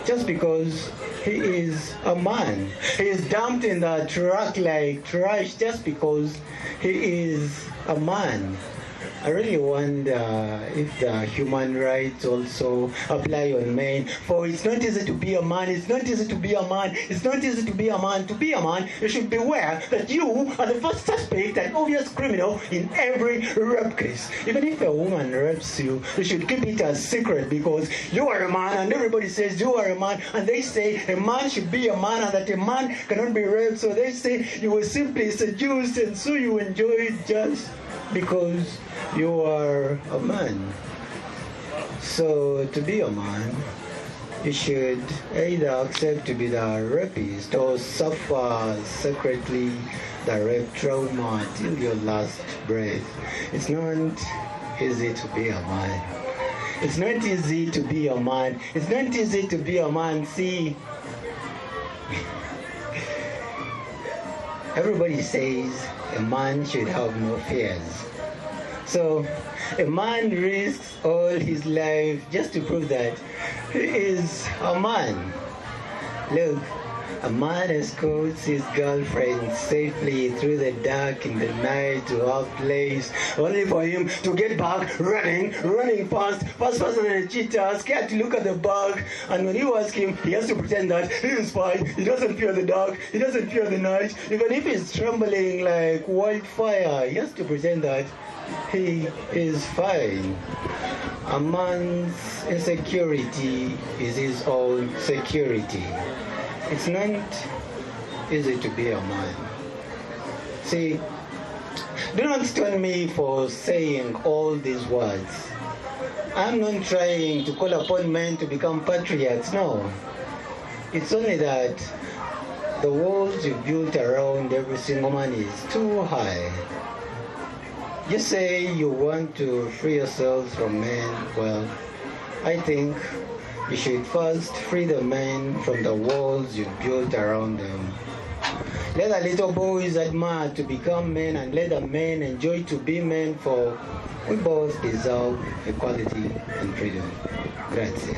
Just because he is a man. He is dumped in the truck like trash just because he is a man. I really wonder if the human rights also apply on men. For it's not easy to be a man. It's not easy to be a man. It's not easy to be a man. To be a man, you should beware that you are the first suspect and obvious criminal in every rape case. Even if a woman rapes you, you should keep it a secret because you are a man and everybody says you are a man. And they say a man should be a man and that a man cannot be raped. So they say you were simply seduced and so you enjoy it just because you are a man. So to be a man, you should either accept to be the rapist or suffer secretly the rape trauma till your last breath. It's not easy to be a man. It's not easy to be a man. It's not easy to be a man. See, everybody says a man should have no fears. So a man risks all his life just to prove that he is a man. Look, a man escorts his girlfriend safely through the dark in the night to her place, only for him to get back running faster than a cheetah, scared to look at the bag. And when you ask him, he has to pretend that he is fine. He doesn't fear the dark. He doesn't fear the night. Even if he's trembling like wildfire, he has to pretend that he is fine. A man's insecurity is his own security. It's not easy to be a man. See, do not stone me for saying all these words. I'm not trying to call upon men to become patriots, no. It's only that the walls you built around every single man is too high. You say you want to free yourselves from men. Well, I think you should first free the men from the walls you built around them. Let the little boys admire to become men and let the men enjoy to be men, for we both deserve equality and freedom. Grazie.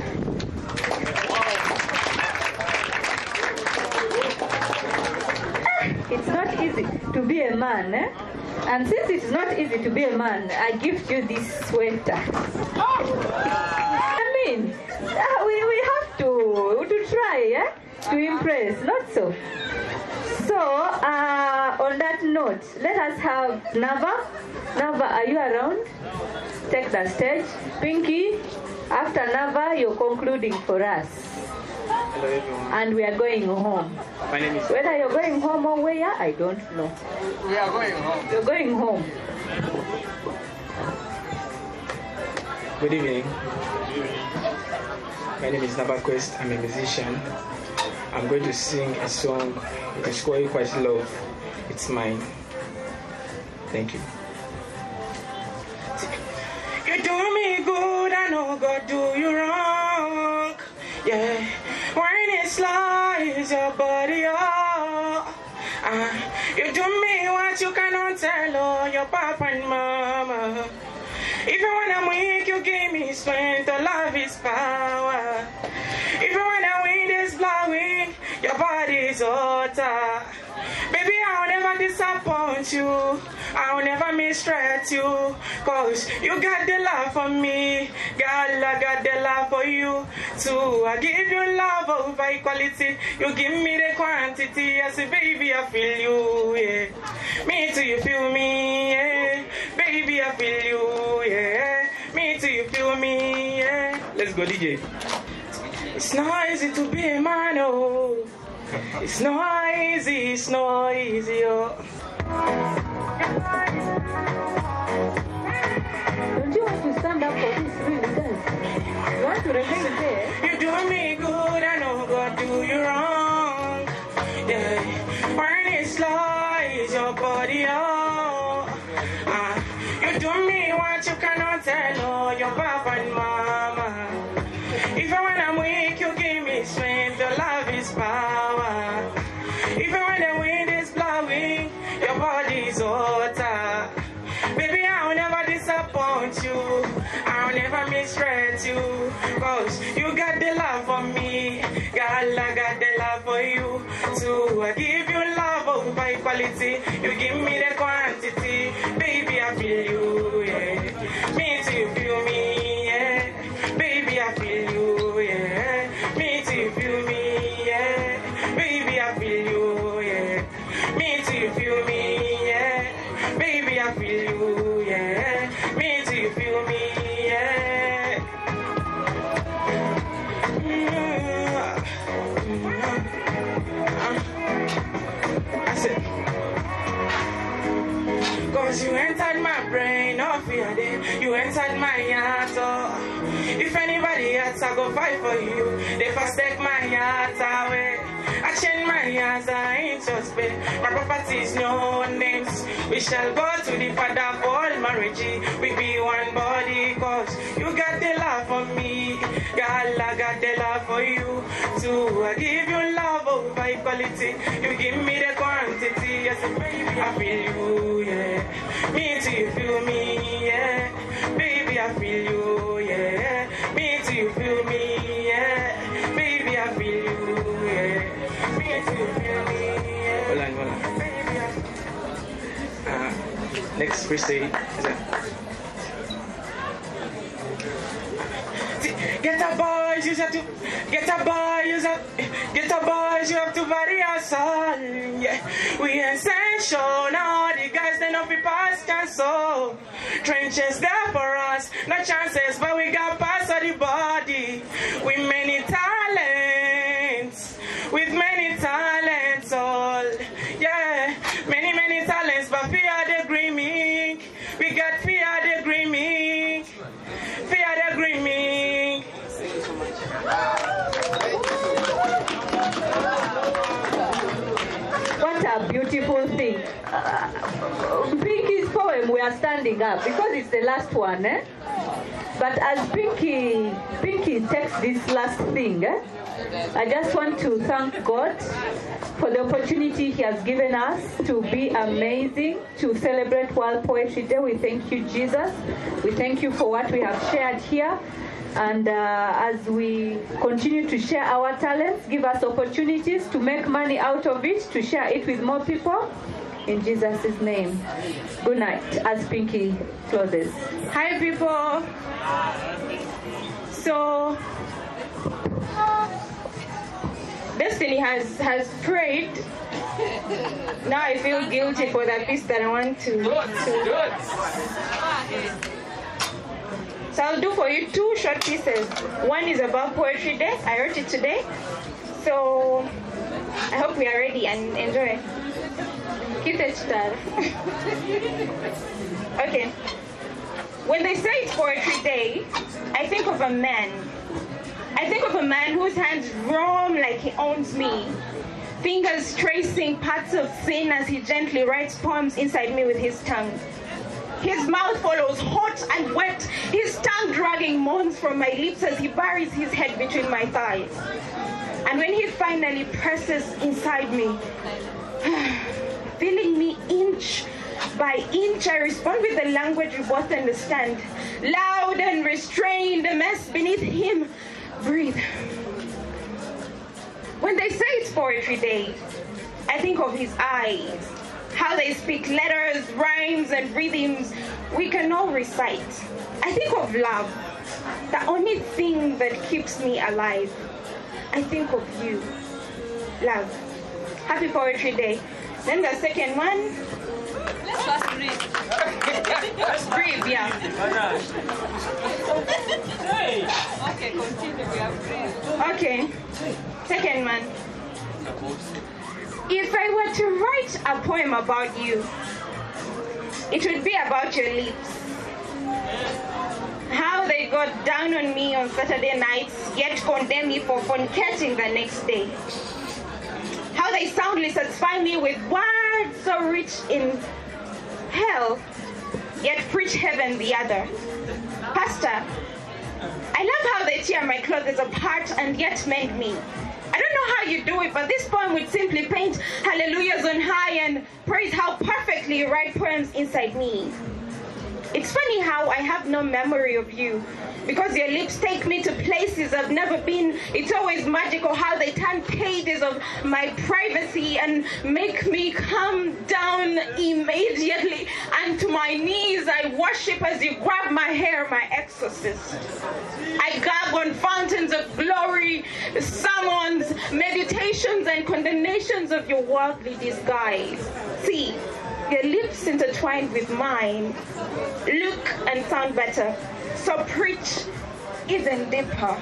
It's not easy to be a man, eh? And since it's not easy to be a man, I gift you this sweater. I mean, we have to try, eh? To impress, not so. So, on that note, let us have Nava. Nava, are you around? Take the stage. Pinky, after Nava, you're concluding for us. Hello everyone. And we are going home. My name is... Whether you're going home or where, I don't know. We are going home. You're going home. Good evening. My name is Nava Quest. I'm a musician. I'm going to sing a song with a score you quite love. It's mine. Thank you. You do me good, I know God do you wrong. Yeah. When it slides your body up, you do me what you cannot tell all your papa and mama. Even when I'm weak, you give me strength. The love is power. Even when the wind is blowing, your body is hotter. Baby, I'll never disappoint you. I'll never mistreat you. Cause you got the love for me. God, I got the love for you too. I give you love over equality. You give me the quantity. I say, baby, I feel you, yeah. Me too, you feel me, yeah. Baby, I feel you, yeah. Me too, you feel me, yeah. Let's go, DJ. It's not easy to be a man, oh. It's not easy, oh. Don't you want to stand up for this really dance? You want to remain there? You do me good, I know God do you wrong. Yeah. When it slides your body. mistreat you, cause you got the love for me. Girl, I got the love for you too. I give you love over quality, you give me the quantity. Baby, I feel you, yeah. Me too, you feel me, yeah. Baby, I feel you, yeah. Me too, you feel me, yeah. Baby, I feel you, yeah. Me too, you feel me, yeah. Baby, I feel you, yeah. Me too, you feel me, yeah. I said, cause you entered my brain, oh fear day. You entered my heart, oh. If anybody else, I go fight for you. They first take my heart away. I change my hands, I ain't just pay. My properties, no names. We shall go to the Father of all marriage. We be one body, cause you got the love for me. Girl, I got the love for you too. I give you love over equality. You give me the quantity. Yes, baby, I feel you, yeah. Me too, you feel me, yeah. Baby, I feel you, yeah. Me too, you feel me, yeah. Baby, I feel you, yeah. Me too, you feel me, yeah. Hold on. Next Christy. Get a boys, you have to get a boys, you have to vary our song. Yeah, we essential now. The guys they know people can so. Trenches there for us, no chances, but we got parts of the body. With many talents, all yeah, many talents, but fear the agreement. We got fear the agreement. What a beautiful thing. Pinky's poem, we are standing up because it's the last one. But as Pinky takes this last thing, I just want to thank God for the opportunity He has given us to be amazing, to celebrate World Poetry Day. We thank you, Jesus. We thank you for what we have shared here. And as we continue to share our talents, give us opportunities to make money out of it, to share it with more people. In Jesus' name. Good night, as Pinky closes. Hi, people. So, Destiny has prayed. Now I feel guilty for that piece that I want to. So I'll do for you 2 short pieces. One is about Poetry Day. I wrote it today. So I hope we are ready and enjoy. Keep it started. Okay. When they say it's Poetry Day, I think of a man. I think of a man whose hands roam like he owns me. Fingers tracing parts of sin as he gently writes poems inside me with his tongue. His mouth follows hot and wet, his tongue dragging moans from my lips as he buries his head between my thighs. And when he finally presses inside me, feeling me inch by inch, I respond with the language we both understand. Loud and restrained, a mess beneath him. Breathe. When they say it's Poetry Day, I think of his eyes. How they speak letters, rhymes, and rhythms we can all recite. I think of love, the only thing that keeps me alive. I think of you, love. Happy Poetry Day. Then the second one. Let's first breathe. Let's breathe, yeah. Okay, continue. We have breathed. Okay. Second one. If I were to write a poem about you, it would be about your lips. How they got down on me on Saturday nights, yet condemn me for fornicating the next day. How they soundly satisfy me with words so rich in hell, yet preach heaven the other. Pastor, I love how they tear my clothes apart and yet mend me. I don't know how you do it, but this poem would simply paint hallelujahs on high and praise how perfectly you write poems inside me. It's funny how I have no memory of you, because your lips take me to places I've never been. It's always magical how they turn pages of my privacy and make me come down immediately. And to my knees I worship as you grab my hair, my exorcist. I gag on fountains of glory, sermons, meditations, and condemnations of your worldly disguise. See, your lips intertwined with mine look and sound better. So preach even deeper,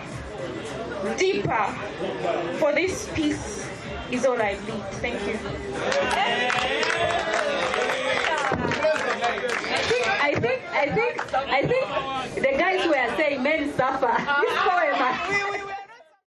deeper. For this peace is all I bleed. Thank you. I think the guys who are saying men suffer. This poem.